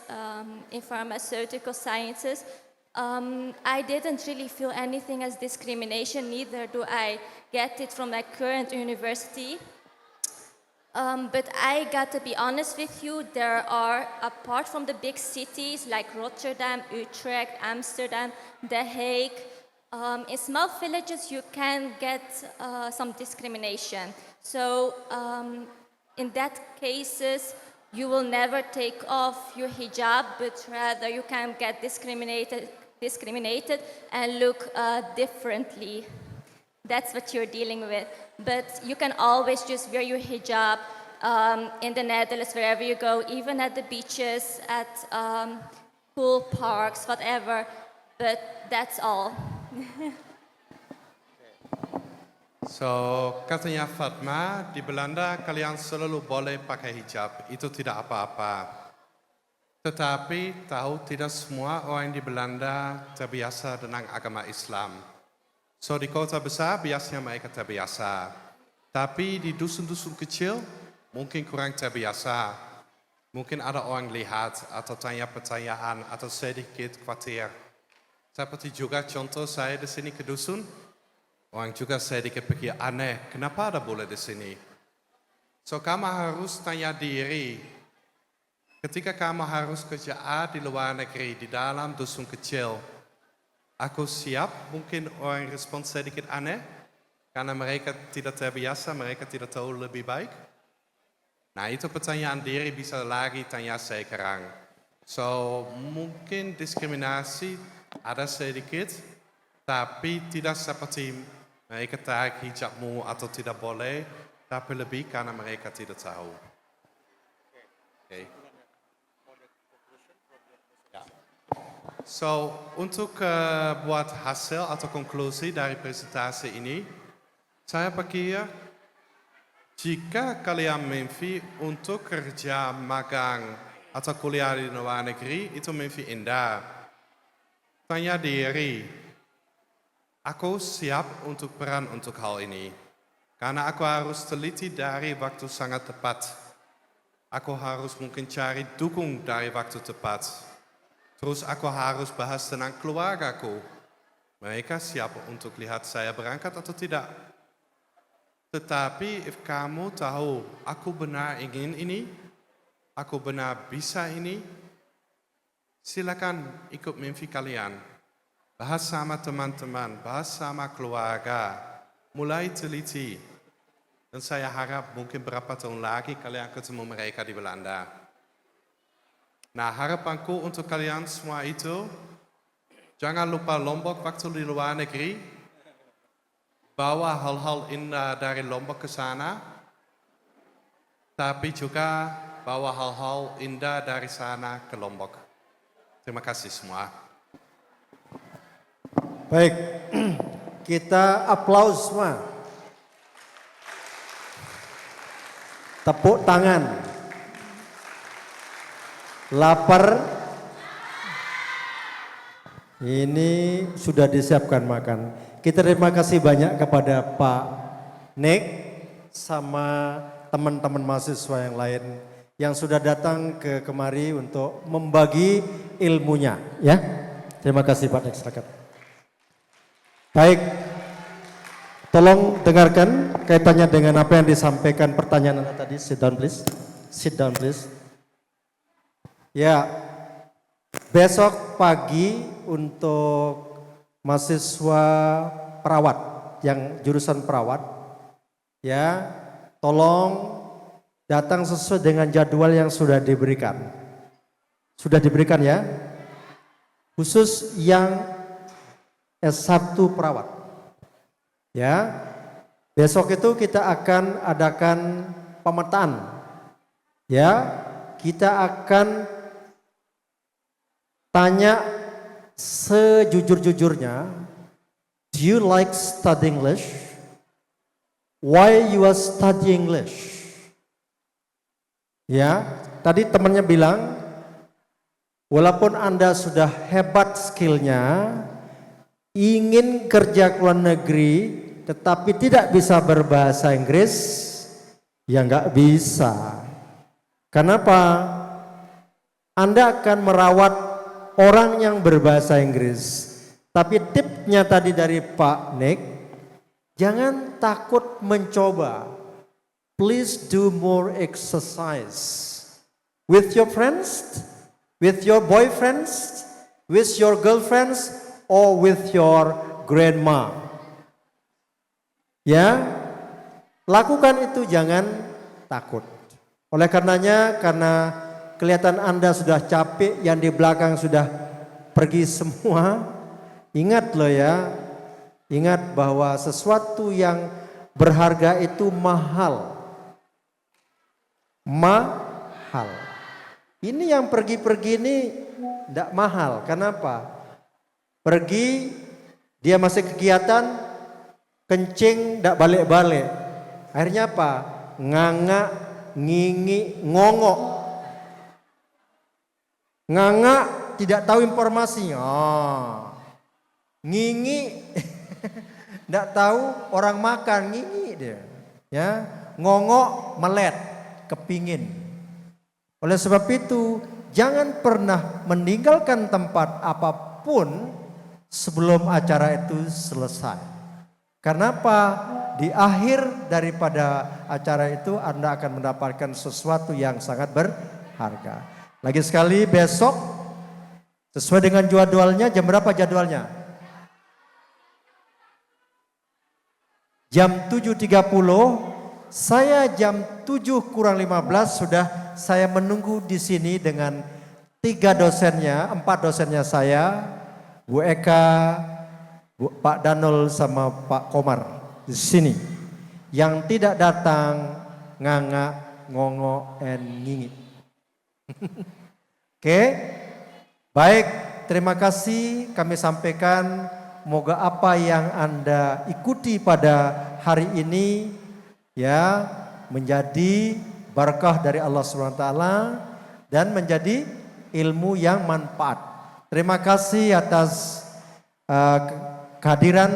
in pharmaceutical sciences. I didn't really feel anything as discrimination, neither do I get it from my current university. But I got to be honest with you, there are, apart from the big cities like Rotterdam, Utrecht, Amsterdam, The Hague, in small villages you can get some discrimination. So in that cases, you will never take off your hijab, but rather you can get discriminated and look differently. That's what you're dealing with. But you can always just wear your hijab in the Netherlands, wherever you go, even at the beaches, at pool parks, whatever. But that's all. So, katanya Fatma, di Belanda kalian selalu boleh pakai hijab. Itu tidak apa-apa. Tetapi tahu tidak semua orang di Belanda terbiasa dengan agama Islam. So, di kota besar biasanya mereka terbiasa. Tapi di dusun-dusun kecil, mungkin kurang terbiasa, mungkin ada orang lihat atau tanya pertanyaan atau sedikit khawatir. Seperti juga contoh saya di sini ke dusun, orang juga sedikit pikir aneh, kenapa ada boleh di sini? So kamu harus tanya diri, ketika kamu harus kerja di luar negeri, di dalam dusun kecil, aku siap, mungkin orang respon sedikit aneh, karena mereka tidak terbiasa, mereka tidak tahu lebih baik. Nah itu pertanyaan diri bisa lagi tanya sekarang. So mungkin diskriminasi ada sedikit, tapi tidak seperti mereka tarik hijabmu atau tidak boleh, tapi lebih karena mereka tidak tahu. Okay. Ya. So untuk buat hasil atau konklusi dari presentasi ini, saya pikir jika kalian mimpi untuk kerja magang atau kuliah di luar negeri, itu mimpi indah. Tanya diri, aku siap untuk peran untuk hal ini. Karena aku harus teliti dari waktu sangat tepat. Aku harus mungkin cari dukung dari waktu tepat. Terus aku harus bahas tentang keluargaku. Mereka siap untuk lihat saya berangkat atau tidak. Tetapi if kamu tahu, aku benar ingin ini, aku benar bisa ini, silakan ikut mimpi kalian. Bahas sama teman-teman, bahas sama keluarga, mulai teliti. Dan saya harap mungkin berapa tahun lagi kalian ketemu mereka di Belanda. Nah harapanku untuk kalian semua itu, jangan lupa Lombok waktu di luar negeri, bawa hal-hal indah dari Lombok ke sana, tapi juga bawa hal-hal indah dari sana ke Lombok. Terima kasih semua. Baik, kita aplaus semua. Tepuk tangan. Lapar. Ini sudah disiapkan makan. Kita terima kasih banyak kepada Pak Nick sama teman-teman mahasiswa yang lain yang sudah datang ke kemari untuk membagi ilmunya, ya. Terima kasih Pak Nick, silakan. Baik, tolong dengarkan kaitannya dengan apa yang disampaikan pertanyaan Anda tadi. Sit down please. Sit down please. Ya, besok pagi untuk mahasiswa perawat yang jurusan perawat, ya, tolong datang sesuai dengan jadwal yang sudah diberikan. Sudah diberikan ya, khusus yang S1 perawat. Ya, besok itu kita akan adakan pemetaan. Ya, kita akan tanya sejujur-jujurnya, do you like study English? Why you are studying English? Ya, tadi temannya bilang, walaupun Anda sudah hebat skillnya, ingin kerja ke luar negeri, tetapi tidak bisa berbahasa Inggris, ya nggak bisa. Kenapa? Anda akan merawat orang yang berbahasa Inggris. Tapi tipsnya tadi dari Pak Nick, jangan takut mencoba. Please do more exercise. With your friends, with your boyfriends, with your girlfriends, or with your grandma. Ya, lakukan itu, jangan takut. Oleh karenanya, karena kelihatan Anda sudah capek, yang di belakang sudah pergi semua, ingat loh ya, ingat bahwa sesuatu yang berharga itu mahal. Mahal. Ini yang pergi-pergi ini tidak mahal. Kenapa? Pergi, dia masih kegiatan, kencing, tidak balik-balik. Akhirnya apa? Nganga, ngingi, ngongok. Nganga, tidak tahu informasi. Ngingi, tidak tahu orang makan, ngingi dia. Ya, ngongok, melet. kepingin. Oleh sebab itu, jangan pernah meninggalkan tempat apapun sebelum acara itu selesai. Karena apa? Di akhir daripada acara itu Anda akan mendapatkan sesuatu yang sangat berharga. Lagi sekali besok sesuai dengan jadwalnya, jam berapa jadwalnya? Jam 7.30, saya jam 7 kurang 15 sudah saya menunggu di sini dengan 4 dosennya saya, Bu Eka, Pak Danul sama Pak Komar di sini. Yang tidak datang nganga, ngongo, and ngingi. Oke, baik, terima kasih kami sampaikan. Moga apa yang Anda ikuti pada hari ini ya menjadi berkah dari Allah SWT dan menjadi ilmu yang manfaat. Terima kasih atas kehadiran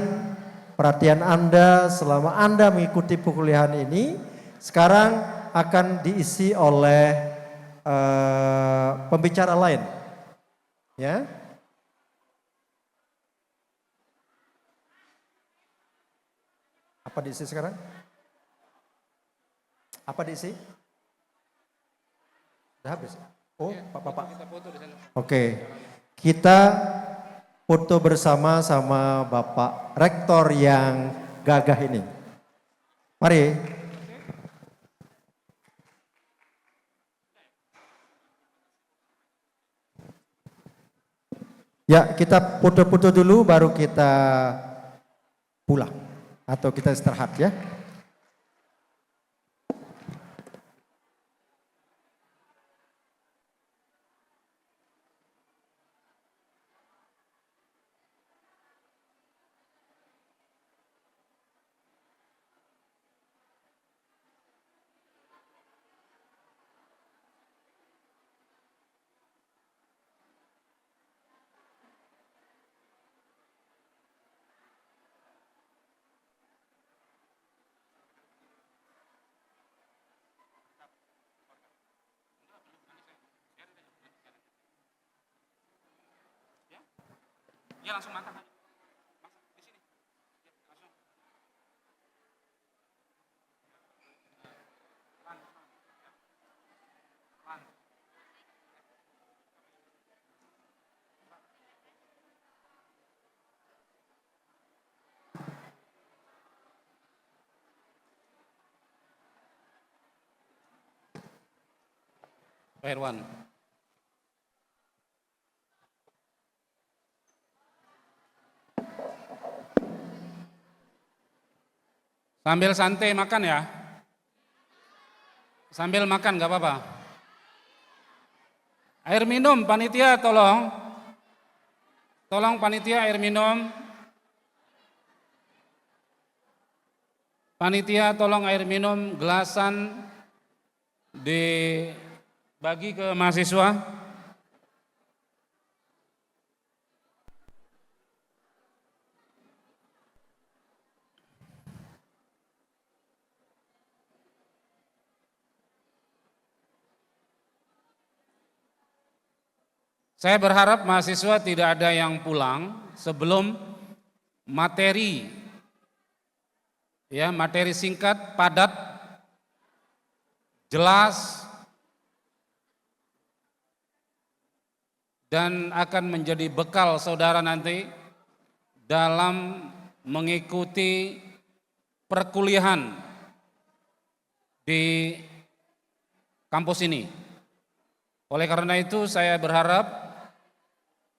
perhatian Anda selama Anda mengikuti perkuliahan ini. Sekarang akan diisi oleh pembicara lain. Ya. Apa diisi sekarang? Apa diisi? Sudah habis? Oh, Bapak. Oke, kita foto bersama sama Bapak Rektor yang gagah ini. Mari. Ya, kita foto-foto dulu baru kita pulang. Atau kita istirahat ya. Ya langsung makan. Di sini. Langsung. Pak Herwan. Sambil santai makan ya. Sambil makan gak apa-apa. Air minum panitia tolong. Tolong panitia air minum. Panitia tolong air minum gelasan dibagi ke mahasiswa. Saya berharap mahasiswa tidak ada yang pulang sebelum materi singkat, padat, jelas dan akan menjadi bekal saudara nanti dalam mengikuti perkuliahan di kampus ini. Oleh karena itu saya berharap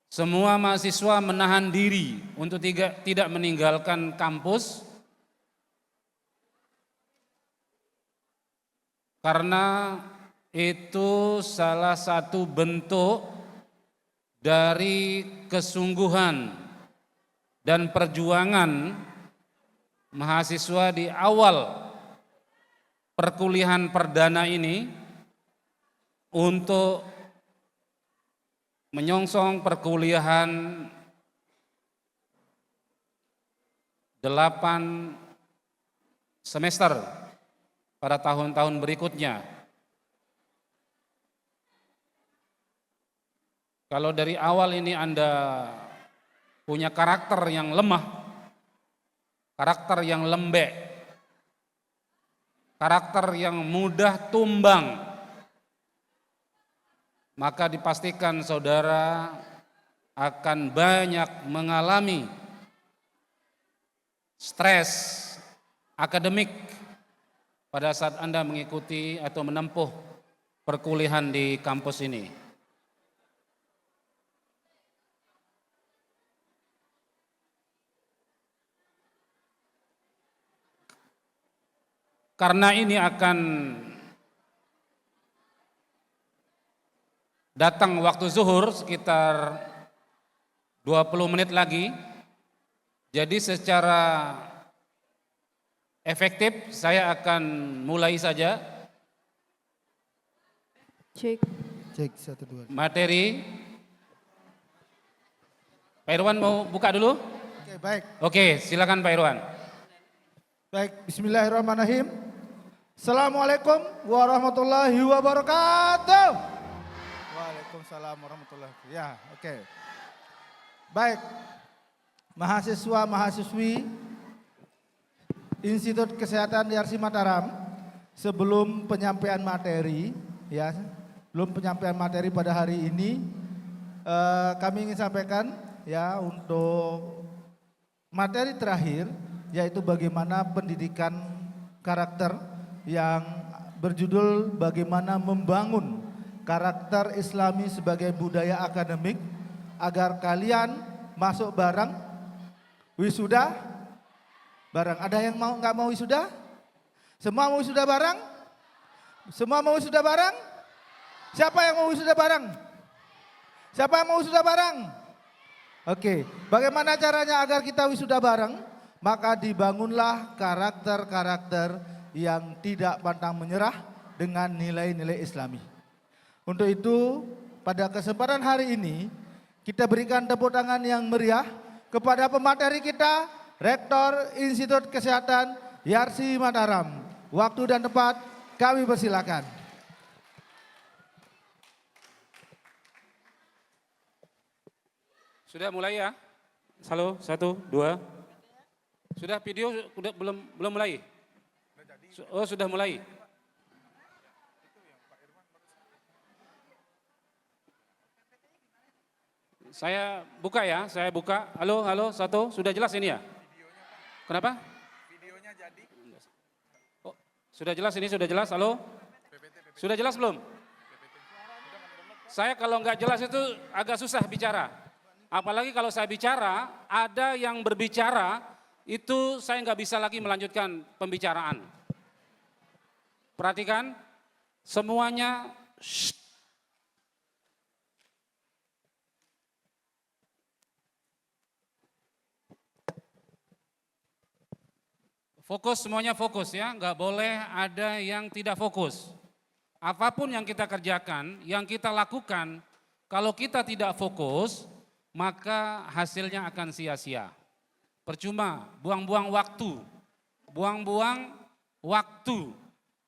semua mahasiswa menahan diri untuk tidak meninggalkan kampus karena itu salah satu bentuk dari kesungguhan dan perjuangan mahasiswa di awal perkuliahan perdana ini untuk menyongsong perkuliahan 8 semester pada tahun-tahun berikutnya Kalau dari awal ini Anda punya karakter yang lemah, karakter yang lembek, karakter yang mudah tumbang, maka dipastikan saudara akan banyak mengalami stres akademik pada saat Anda mengikuti atau menempuh perkuliahan di kampus ini. Karena ini akan datang waktu zuhur sekitar 20 menit lagi. Jadi secara efektif saya akan mulai saja Cek. Cek 1 2. materi. Pak Irwan mau buka dulu? Oke, baik. Oke, silakan Pak Irwan. Baik, bismillahirrahmanirrahim. Assalamualaikum warahmatullahi wabarakatuh. Waalaikumsalam warahmatullahi wabarakatuh. Ya, oke. Baik, mahasiswa-mahasiswi Institut Kesehatan YRC Mataram, sebelum penyampaian materi, ya, belum penyampaian materi pada hari ini, kami ingin sampaikan, ya, untuk materi terakhir, yaitu bagaimana pendidikan karakter yang berjudul bagaimana membangun karakter Islami sebagai budaya akademik agar kalian masuk bareng wisuda bareng. Ada yang mau nggak mau wisuda? Semua mau wisuda bareng? Semua mau wisuda bareng? Siapa yang mau wisuda bareng? Siapa yang mau wisuda bareng? Oke, bagaimana caranya agar kita wisuda bareng? Maka dibangunlah karakter-karakter yang tidak pantang menyerah dengan nilai-nilai Islami. Untuk itu, pada kesempatan hari ini, kita berikan tepuk tangan yang meriah kepada pemateri kita, Rektor Institut Kesehatan YRC Mataram. Waktu dan tempat kami persilakan. Sudah mulai ya? Halo, 1, 2. Sudah video belum mulai? Oh, sudah mulai. Saya buka ya, saya buka. Halo, 1, sudah jelas ini ya? Kenapa? Videonya jadi. Oh, sudah jelas ini, sudah jelas. Halo? Sudah jelas belum? Saya kalau nggak jelas itu agak susah bicara. Apalagi kalau saya bicara, ada yang berbicara, itu saya nggak bisa lagi melanjutkan pembicaraan. Perhatikan, semuanya shh. Fokus, semuanya fokus ya, nggak boleh ada yang tidak fokus. Apapun yang kita kerjakan, yang kita lakukan, kalau kita tidak fokus, maka hasilnya akan sia-sia. Percuma, buang-buang waktu,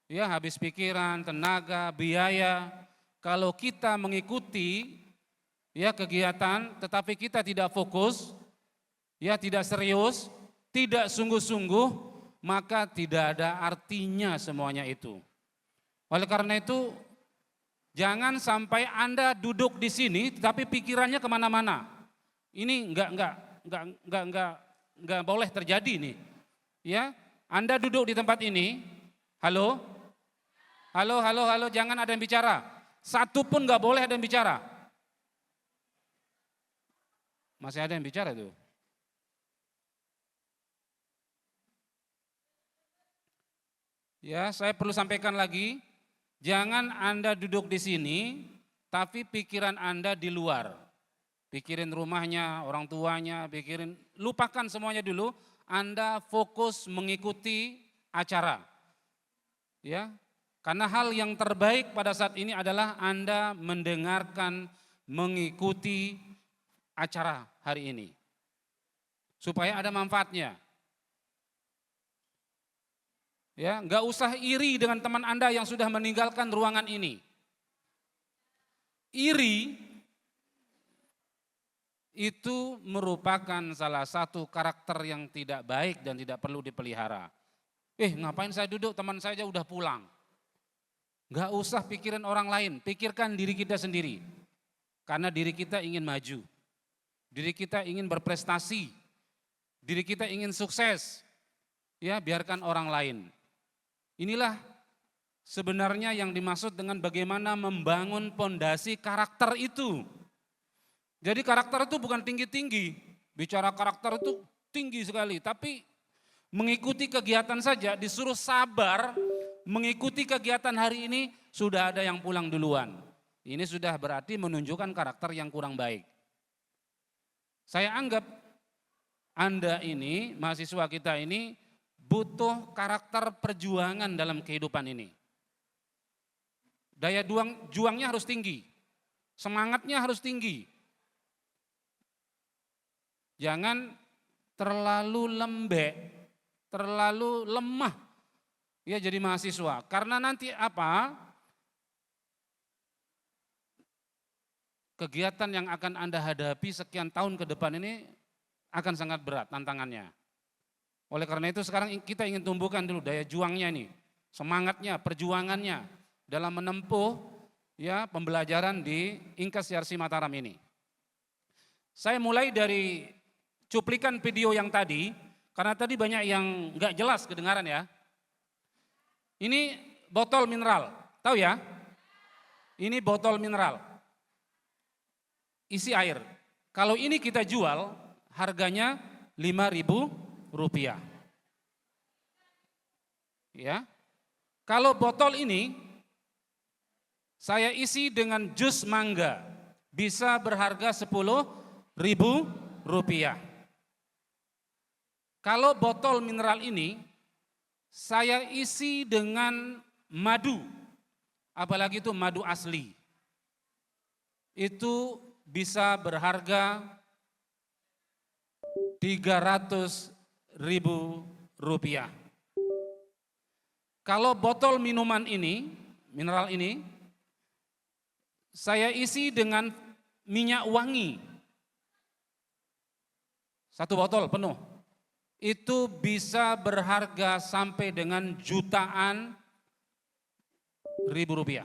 ya habis pikiran, tenaga, biaya. Kalau kita mengikuti ya kegiatan, tetapi kita tidak fokus, ya tidak serius, tidak sungguh-sungguh, maka tidak ada artinya semuanya itu. Oleh karena itu, jangan sampai Anda duduk di sini, tapi pikirannya kemana-mana. Ini enggak boleh terjadi nih. Ya, Anda duduk di tempat ini, halo, jangan ada yang bicara. Satu pun enggak boleh ada yang bicara. Masih ada yang bicara tuh. Ya, saya perlu sampaikan lagi, jangan Anda duduk di sini, tapi pikiran Anda di luar. Pikirin rumahnya, orang tuanya, lupakan semuanya dulu, Anda fokus mengikuti acara. Ya, karena hal yang terbaik pada saat ini adalah Anda mendengarkan, mengikuti acara hari ini. Supaya ada manfaatnya. Ya, nggak usah iri dengan teman Anda yang sudah meninggalkan ruangan ini. Iri itu merupakan salah satu karakter yang tidak baik dan tidak perlu dipelihara. Ngapain saya duduk, teman saya aja udah pulang. Gak usah pikirin orang lain, pikirkan diri kita sendiri. Karena diri kita ingin maju, diri kita ingin berprestasi, diri kita ingin sukses. Ya, biarkan orang lain. Inilah sebenarnya yang dimaksud dengan bagaimana membangun pondasi karakter itu. Jadi karakter itu bukan tinggi-tinggi, bicara karakter itu tinggi sekali, tapi mengikuti kegiatan saja disuruh sabar, mengikuti kegiatan hari ini sudah ada yang pulang duluan. Ini sudah berarti menunjukkan karakter yang kurang baik. Saya anggap Anda ini, mahasiswa kita ini butuh karakter perjuangan dalam kehidupan ini. Daya juangnya harus tinggi, semangatnya harus tinggi. Jangan terlalu lembek, terlalu lemah ya jadi mahasiswa. Karena nanti apa? Kegiatan yang akan Anda hadapi sekian tahun ke depan ini akan sangat berat tantangannya. Oleh karena itu sekarang kita ingin tumbuhkan dulu daya juangnya ini, semangatnya, perjuangannya dalam menempuh ya pembelajaran di Inkes Yarsi Mataram ini. Saya mulai dari cuplikan video yang tadi, karena tadi banyak yang nggak jelas kedengaran ya. Ini botol mineral, tahu ya? Ini botol mineral, isi air. Kalau ini kita jual, harganya Rp5.000. Ya, kalau botol ini saya isi dengan jus mangga, bisa berharga Rp10.000. Kalau botol mineral ini saya isi dengan madu, apalagi itu madu asli, itu bisa berharga Rp300.000. Kalau botol minuman ini, mineral ini, saya isi dengan minyak wangi, satu botol penuh. Itu bisa berharga sampai dengan jutaan Rp1.000.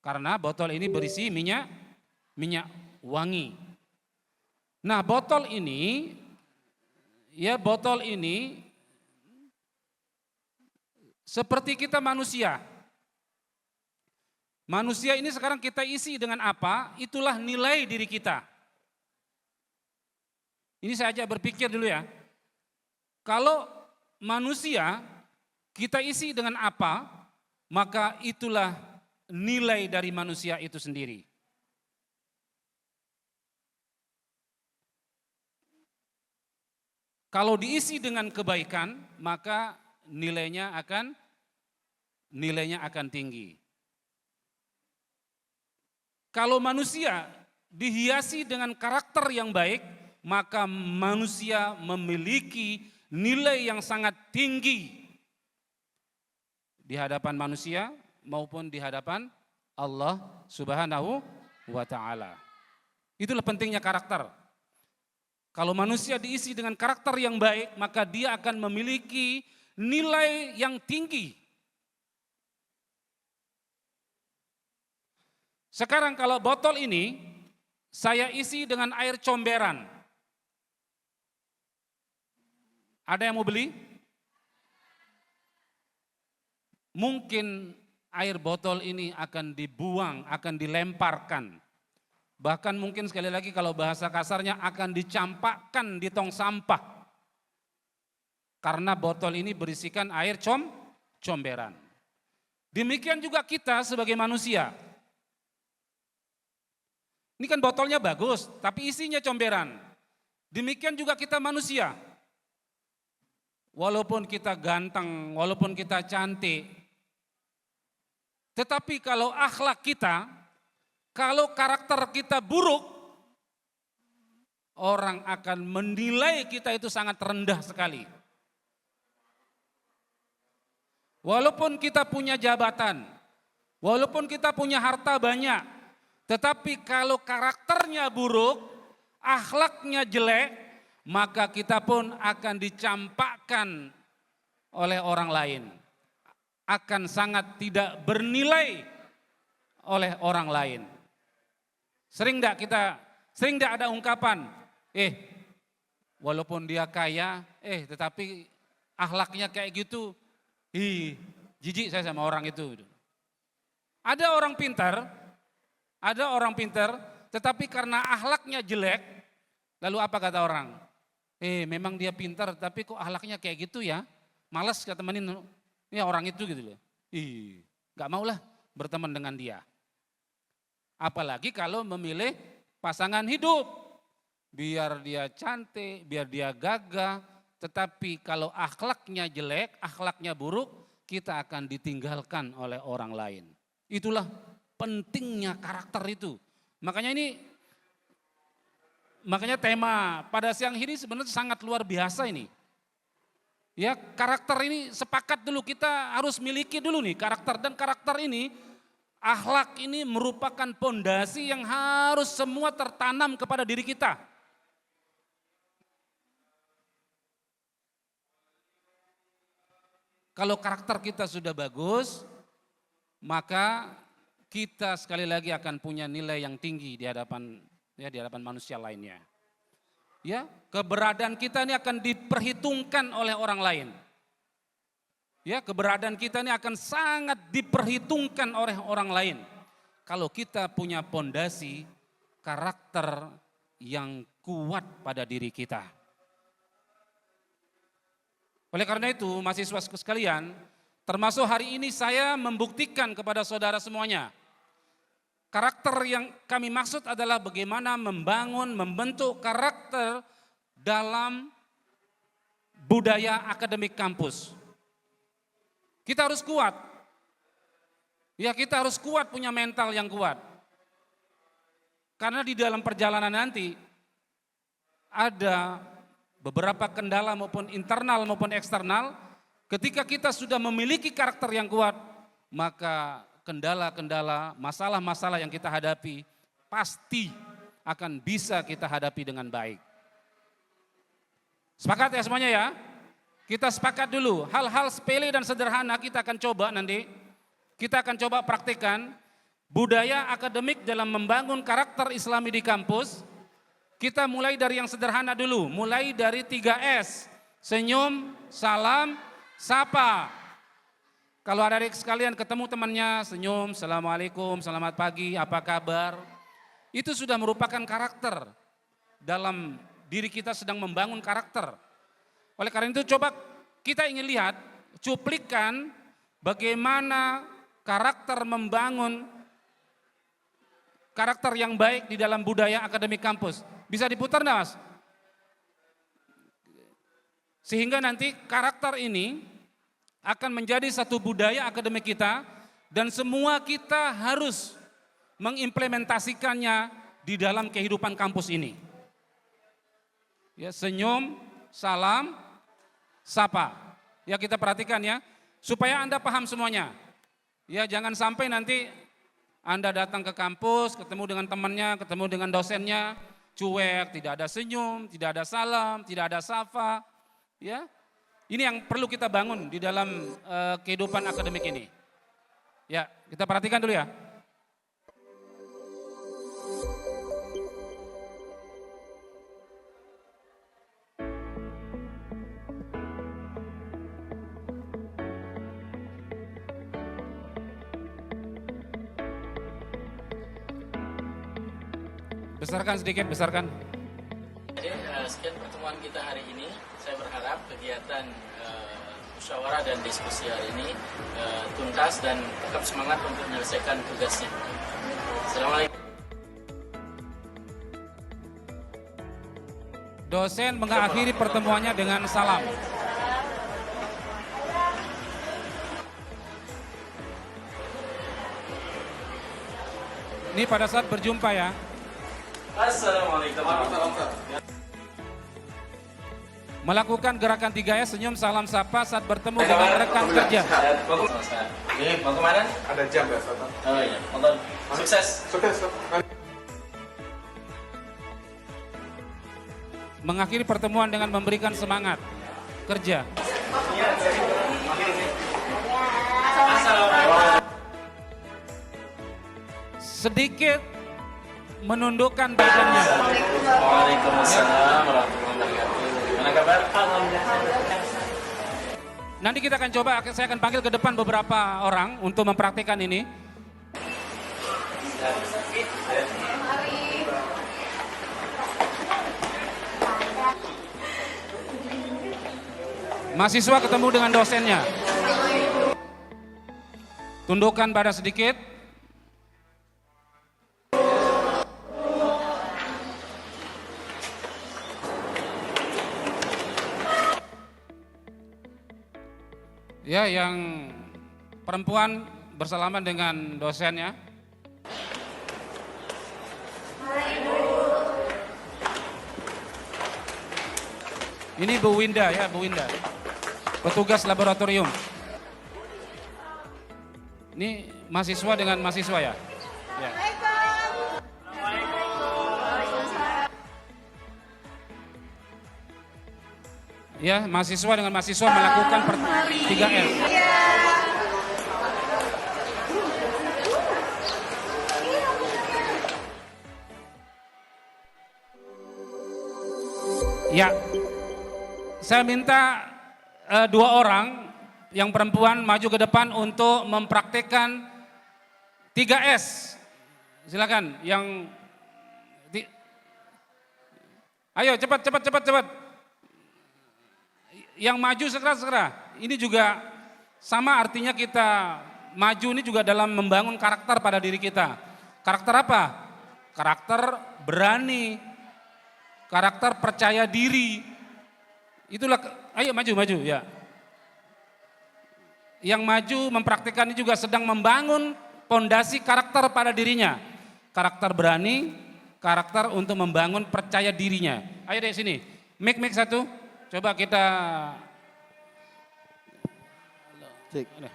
Karena botol ini berisi minyak wangi. Nah, botol ini seperti kita manusia. Manusia ini sekarang kita isi dengan apa? Itulah nilai diri kita. Ini saya aja berpikir dulu ya. Kalau manusia kita isi dengan apa, maka itulah nilai dari manusia itu sendiri. Kalau diisi dengan kebaikan, maka nilainya akan tinggi. Kalau manusia dihiasi dengan karakter yang baik, maka manusia memiliki nilai yang sangat tinggi di hadapan manusia maupun di hadapan Allah Subhanahu wa Ta'ala. Itulah pentingnya karakter. Kalau manusia diisi dengan karakter yang baik, maka dia akan memiliki nilai yang tinggi. Sekarang kalau botol ini saya isi dengan air comberan. Ada yang mau beli? Mungkin air botol ini akan dibuang, akan dilemparkan. Bahkan mungkin sekali lagi kalau bahasa kasarnya akan dicampakkan di tong sampah. Karena botol ini berisikan air comberan. Demikian juga kita sebagai manusia. Ini kan botolnya bagus, tapi isinya comberan. Demikian juga kita manusia. Walaupun kita ganteng, walaupun kita cantik, tetapi kalau akhlak kita, kalau karakter kita buruk, orang akan menilai kita itu sangat rendah sekali. Walaupun kita punya jabatan, walaupun kita punya harta banyak, Tetapi kalau karakternya buruk, akhlaknya jelek, maka kita pun akan dicampakkan oleh orang lain. Akan sangat tidak bernilai oleh orang lain. Sering enggak ada ungkapan, walaupun dia kaya, tetapi akhlaknya kayak gitu, jijik saya sama orang itu. Ada orang pintar, tetapi karena akhlaknya jelek, lalu apa kata orang? Memang dia pintar, tapi kok akhlaknya kayak gitu ya? Malas kata temenin ya orang itu gitu loh. Gak maulah berteman dengan dia. Apalagi kalau memilih pasangan hidup. Biar dia cantik, biar dia gagah, tetapi kalau akhlaknya jelek, akhlaknya buruk, kita akan ditinggalkan oleh orang lain. Itulah pentingnya karakter itu. Makanya tema pada siang ini sebenarnya sangat luar biasa ini. Ya, karakter ini sepakat dulu, kita harus miliki dulu nih karakter, dan karakter ini, akhlak ini merupakan pondasi yang harus semua tertanam kepada diri kita. Kalau karakter kita sudah bagus, maka kita sekali lagi akan punya nilai yang tinggi di hadapan manusia lainnya. Ya, keberadaan kita ini akan diperhitungkan oleh orang lain. Ya, keberadaan kita ini akan sangat diperhitungkan oleh orang lain. Kalau kita punya pondasi karakter yang kuat pada diri kita. Oleh karena itu, mahasiswa sekalian, termasuk hari ini saya membuktikan kepada saudara semuanya. Karakter yang kami maksud adalah bagaimana membentuk karakter dalam budaya akademik kampus. Kita harus kuat. Ya, kita harus kuat, punya mental yang kuat. Karena di dalam perjalanan nanti ada beberapa kendala maupun internal maupun eksternal. Ketika kita sudah memiliki karakter yang kuat, maka kendala-kendala, masalah-masalah yang kita hadapi pasti akan bisa kita hadapi dengan baik. Sepakat ya semuanya ya? Kita sepakat dulu, hal-hal sepele dan sederhana kita akan coba nanti. Kita akan coba praktikkan budaya akademik dalam membangun karakter Islami di kampus. Kita mulai dari yang sederhana dulu, mulai dari 3S, senyum, salam, sapa. Kalau adik-adik sekalian ketemu temannya, senyum, assalamualaikum, selamat pagi, apa kabar. Itu sudah merupakan karakter. Dalam diri kita sedang membangun karakter. Oleh karena itu coba kita ingin lihat cuplikan bagaimana karakter membangun karakter yang baik di dalam budaya akademik kampus. Bisa diputar enggak, Mas? Sehingga nanti karakter ini akan menjadi satu budaya akademik kita dan semua kita harus mengimplementasikannya di dalam kehidupan kampus ini. Ya, senyum, salam, sapa. Ya, kita perhatikan ya, supaya Anda paham semuanya. Ya, jangan sampai nanti Anda datang ke kampus, ketemu dengan temannya, ketemu dengan dosennya, cuek, tidak ada senyum, tidak ada salam, tidak ada sapa. Ya, ini yang perlu kita bangun di dalam kehidupan akademik ini. Ya, kita perhatikan dulu ya. Besarkan sedikit, besarkan. Jadi sekian pertemuan kita hari ini. Saya berharap kegiatan musyawarah dan diskusi hari ini tuntas dan tetap semangat untuk menyelesaikan tugasnya. Assalamualaikum. Dosen mengakhiri pertemuannya dengan salam. Ini pada saat berjumpa ya. Assalamualaikum warahmatullahi wabarakatuh. melakukan gerakan 3S senyum salam sapa saat bertemu dengan rekan kerja. Ini mau kemana? Ada jam ya, Soto? Oh iya, nonton. Sukses. Sukses. Mengakhiri pertemuan dengan memberikan semangat kerja. Sedikit menundukkan badannya. Waalaikumsalam warahmatullahi wabarakatuh. Gimana kabar? Nanti kita akan coba, saya akan panggil ke depan beberapa orang untuk mempraktikkan ini. Mahasiswa ketemu dengan dosennya. Tundukkan badan sedikit. Ya, yang perempuan bersalaman dengan dosennya. Ini Bu Winda ya, Bu Winda. Petugas laboratorium. Ini mahasiswa dengan mahasiswa ya? Ya. Ya, mahasiswa dengan mahasiswa melakukan 3S. Ya, saya minta dua orang yang perempuan maju ke depan untuk mempraktikkan 3S. Silakan, ayo cepat. Yang maju segera. Ini juga sama artinya kita maju ini juga dalam membangun karakter pada diri kita. Karakter apa? Karakter berani, karakter percaya diri. Itulah, ayo maju ya. Yang maju mempraktikkan ini juga sedang membangun pondasi karakter pada dirinya. Karakter berani, karakter untuk membangun percaya dirinya. Ayo dari sini, mic satu. Coba kita,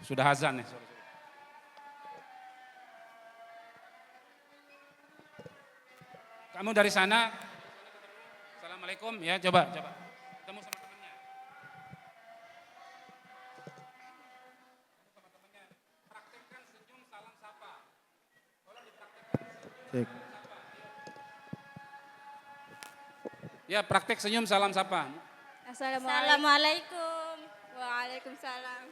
sudah azan nih. Kamu dari sana, Assalamualaikum ya, coba. Ketemu sama temannya. Praktekkan senyum salam sapa. Tolong dipraktekkan. Ya, praktek senyum salam sapa. Assalamualaikum. Waalaikumsalam.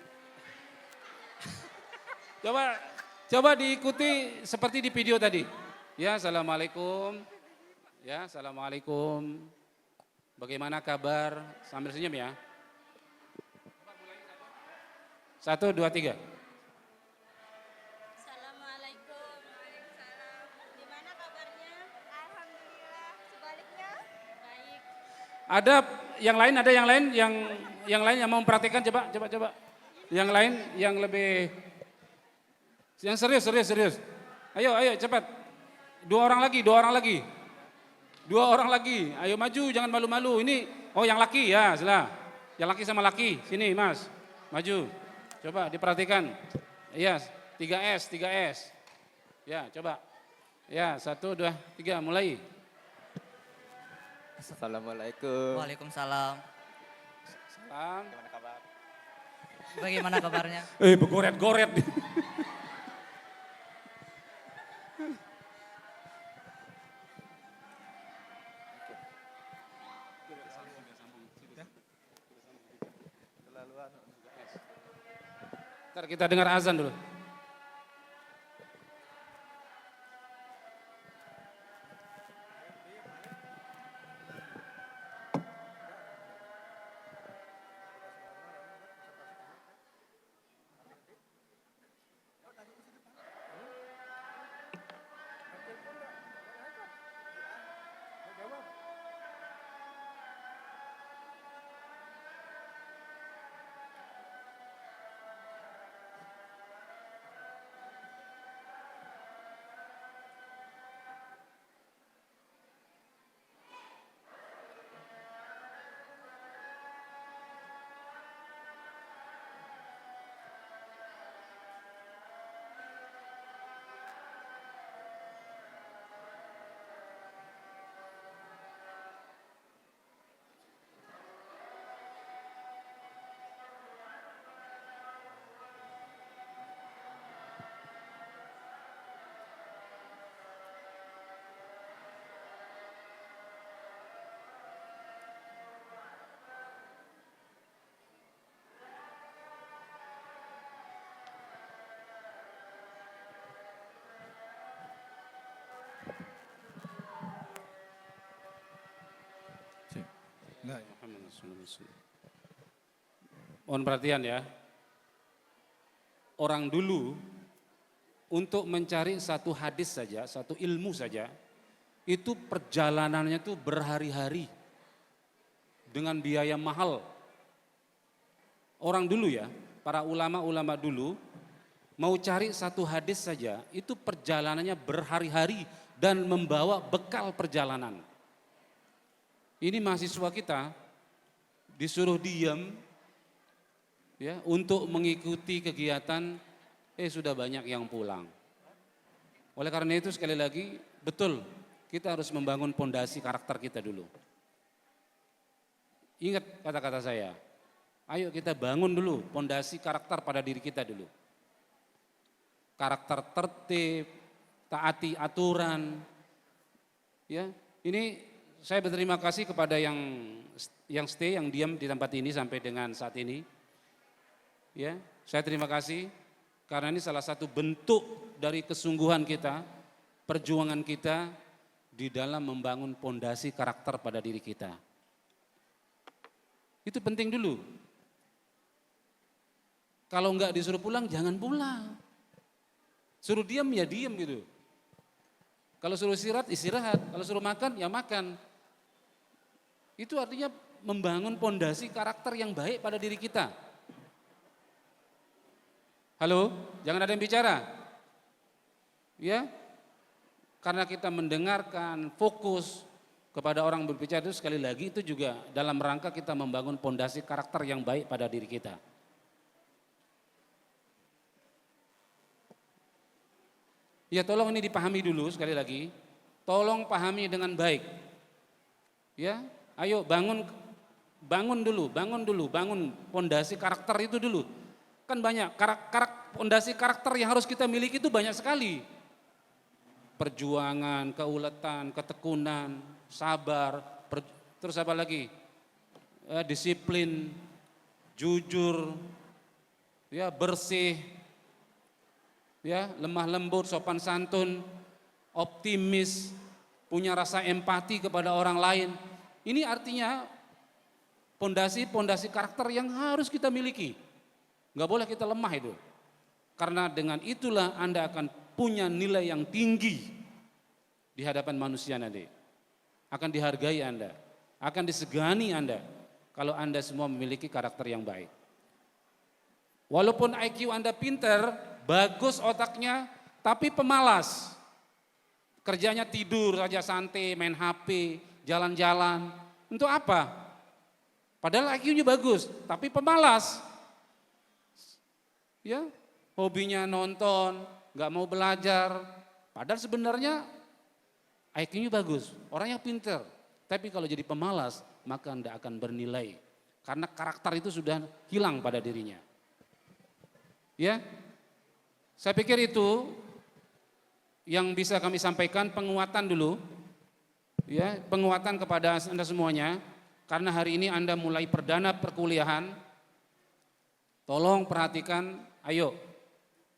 Coba diikuti seperti di video tadi. Ya, assalamualaikum. Ya, assalamualaikum. Bagaimana kabar? Sambil senyum ya. 1, 2, 3. Assalamualaikum. Waalaikumsalam. Gimana kabarnya? Alhamdulillah. Sebaliknya? Baik. Ada yang lain yang lain yang mau memperhatikan, coba. Yang lain yang lebih, yang serius. Ayo cepat. Dua orang lagi. Ayo maju, jangan malu-malu. Ini, yang laki ya, sila. Yang laki sama laki, sini Mas, maju. Coba diperhatikan. Iya, 3S. Ya, coba. Ya, 1, 2, 3, mulai. Assalamualaikum. Waalaikumsalam. Salam. Gimana kabar? Bagaimana kabarnya? Bergoret-goret. Ntar kita dengar azan dulu. Mohon perhatian ya. Orang dulu untuk mencari satu hadis saja, satu ilmu saja, itu perjalanannya tuh berhari-hari dengan biaya mahal. Orang dulu ya, para ulama-ulama dulu mau cari satu hadis saja, itu perjalanannya berhari-hari dan membawa bekal perjalanan. Ini mahasiswa kita disuruh diam ya untuk mengikuti kegiatan, sudah banyak yang pulang. Oleh karena itu sekali lagi betul kita harus membangun pondasi karakter kita dulu. Ingat kata-kata saya, ayo kita bangun dulu pondasi karakter pada diri kita dulu. Karakter tertib, taati aturan. Ya, ini saya berterima kasih kepada yang stay, yang diam di tempat ini sampai dengan saat ini. Ya, saya terima kasih karena ini salah satu bentuk dari kesungguhan kita, perjuangan kita di dalam membangun pondasi karakter pada diri kita. Itu penting dulu. Kalau enggak disuruh pulang, jangan pulang. Suruh diam ya diam gitu. Kalau suruh istirahat, istirahat. Kalau suruh makan, ya makan. Itu artinya membangun pondasi karakter yang baik pada diri kita. Halo, jangan ada yang bicara. Ya, karena kita mendengarkan, fokus kepada orang berbicara itu sekali lagi itu juga dalam rangka kita membangun pondasi karakter yang baik pada diri kita. Ya tolong ini dipahami dulu sekali lagi, tolong pahami dengan baik. Ya, ayo bangun pondasi karakter itu dulu. Kan banyak pondasi karakter yang harus kita miliki itu banyak sekali. Perjuangan, keuletan, ketekunan, sabar, terus apa lagi? Disiplin, jujur, ya bersih, ya lemah lembut, sopan santun, optimis, punya rasa empati kepada orang lain. Ini artinya pondasi karakter yang harus kita miliki. Nggak boleh kita lemah itu. Karena dengan itulah Anda akan punya nilai yang tinggi di hadapan manusia nanti. Akan dihargai Anda, akan disegani Anda kalau Anda semua memiliki karakter yang baik. Walaupun IQ Anda pinter, bagus otaknya, tapi pemalas. Kerjanya tidur saja santai, main HP, jalan-jalan. Untuk apa? Padahal IQ-nya bagus, tapi pemalas. Ya, hobinya nonton, nggak mau belajar. Padahal sebenarnya IQ-nya bagus, orangnya pinter. Tapi kalau jadi pemalas, maka tidak akan bernilai. Karena karakter itu sudah hilang pada dirinya. Ya, saya pikir itu yang bisa kami sampaikan, penguatan dulu. Ya, penguatan kepada Anda semuanya. Karena hari ini Anda mulai perdana perkuliahan. Tolong perhatikan. Ayo,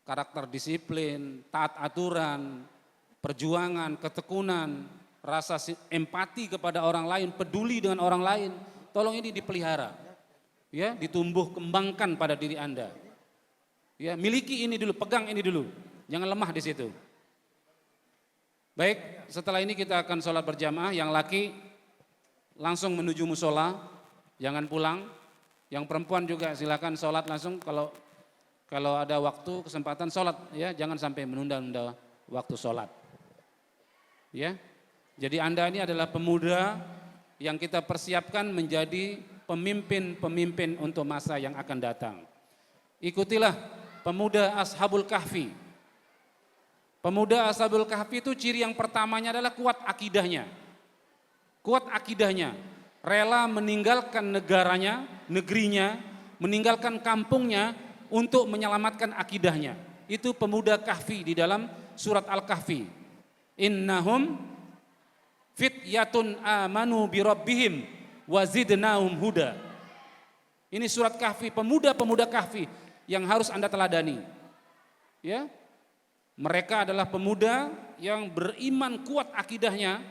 karakter disiplin, taat aturan, perjuangan, ketekunan, rasa empati kepada orang lain, peduli dengan orang lain, tolong ini dipelihara. Ya, ditumbuh kembangkan pada diri Anda. Ya, miliki ini dulu, pegang ini dulu. Jangan lemah di situ. Baik, setelah ini kita akan sholat berjamaah, yang laki langsung menuju musola, jangan pulang. Yang perempuan juga silakan sholat langsung kalau ada waktu, kesempatan sholat, ya jangan sampai menunda-nunda waktu sholat. Ya, jadi Anda ini adalah pemuda yang kita persiapkan menjadi pemimpin-pemimpin untuk masa yang akan datang. Ikutilah pemuda Ashabul Kahfi. Pemuda Ashabul Kahfi itu ciri yang pertamanya adalah kuat akidahnya. Kuat akidahnya, rela meninggalkan negaranya, negerinya, meninggalkan kampungnya, untuk menyelamatkan akidahnya. Itu pemuda Kahfi di dalam surat Al-Kahfi. Innahum fityatun amanu birabbihim wa zidnahum huda. Ini surat Kahfi, pemuda-pemuda Kahfi yang harus Anda teladani. Ya. Mereka adalah pemuda yang beriman kuat akidahnya,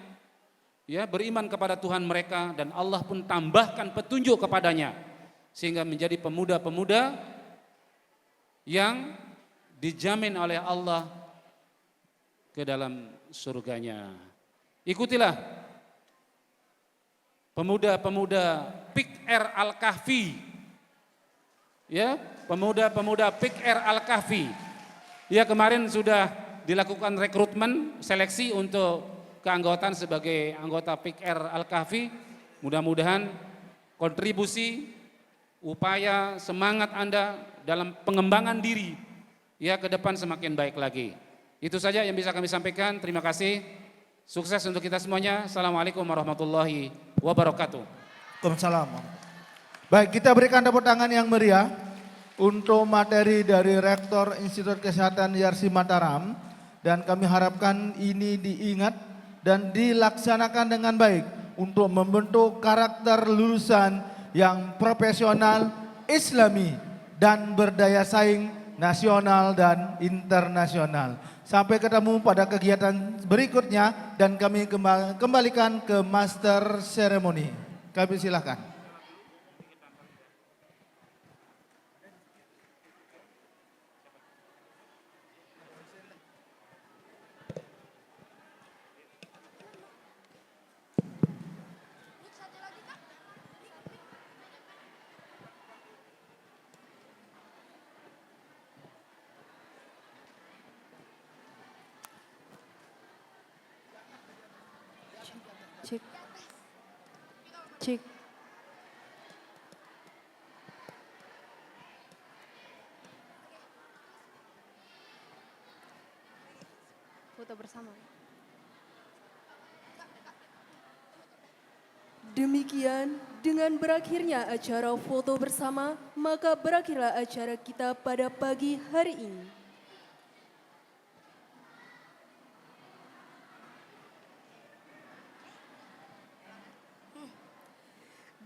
ya, beriman kepada Tuhan mereka, dan Allah pun tambahkan petunjuk kepadanya sehingga menjadi pemuda-pemuda yang dijamin oleh Allah ke dalam surganya. Ikutilah pemuda-pemuda PIKR Al-Kahfi, ya, pemuda-pemuda PIKR Al-Kahfi. Ya, kemarin sudah dilakukan rekrutmen seleksi untuk keanggotaan sebagai anggota PIKR Al-Kahfi. Mudah-mudahan kontribusi, upaya, semangat Anda dalam pengembangan diri ya ke depan semakin baik lagi. Itu saja yang bisa kami sampaikan. Terima kasih. Sukses untuk kita semuanya. Assalamualaikum warahmatullahi wabarakatuh. Waalaikumsalam. Baik, kita berikan tepuk tangan yang meriah untuk materi dari Rektor Institut Kesehatan Yarsi Mataram, dan kami harapkan ini diingat dan dilaksanakan dengan baik untuk membentuk karakter lulusan yang profesional, islami, dan berdaya saing nasional dan internasional. Sampai ketemu pada kegiatan berikutnya, dan kami kembalikan ke Master Ceremony. Kami silakan. Cek. Cek. Foto bersama. Demikian, dengan berakhirnya acara foto bersama, maka berakhirlah acara kita pada pagi hari ini.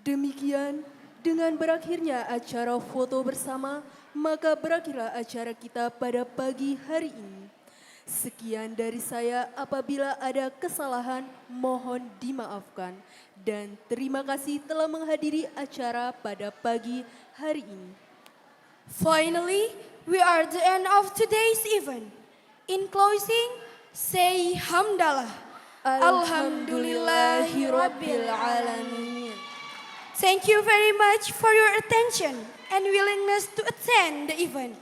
Demikian, dengan berakhirnya acara foto bersama, maka berakhirlah acara kita pada pagi hari ini. Sekian dari saya, apabila ada kesalahan mohon dimaafkan. Dan terima kasih telah menghadiri acara pada pagi hari ini. Finally, we are at the end of today's event. In closing, say hamdalah. Alhamdulillahirabbil alamin. Thank you very much for your attention and willingness to attend the event.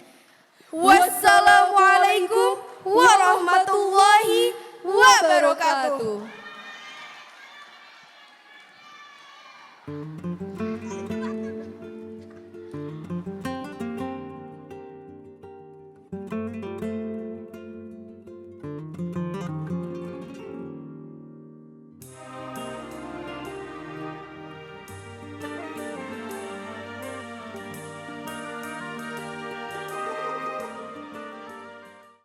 Wassalamualaikum warahmatullahi wabarakatuh.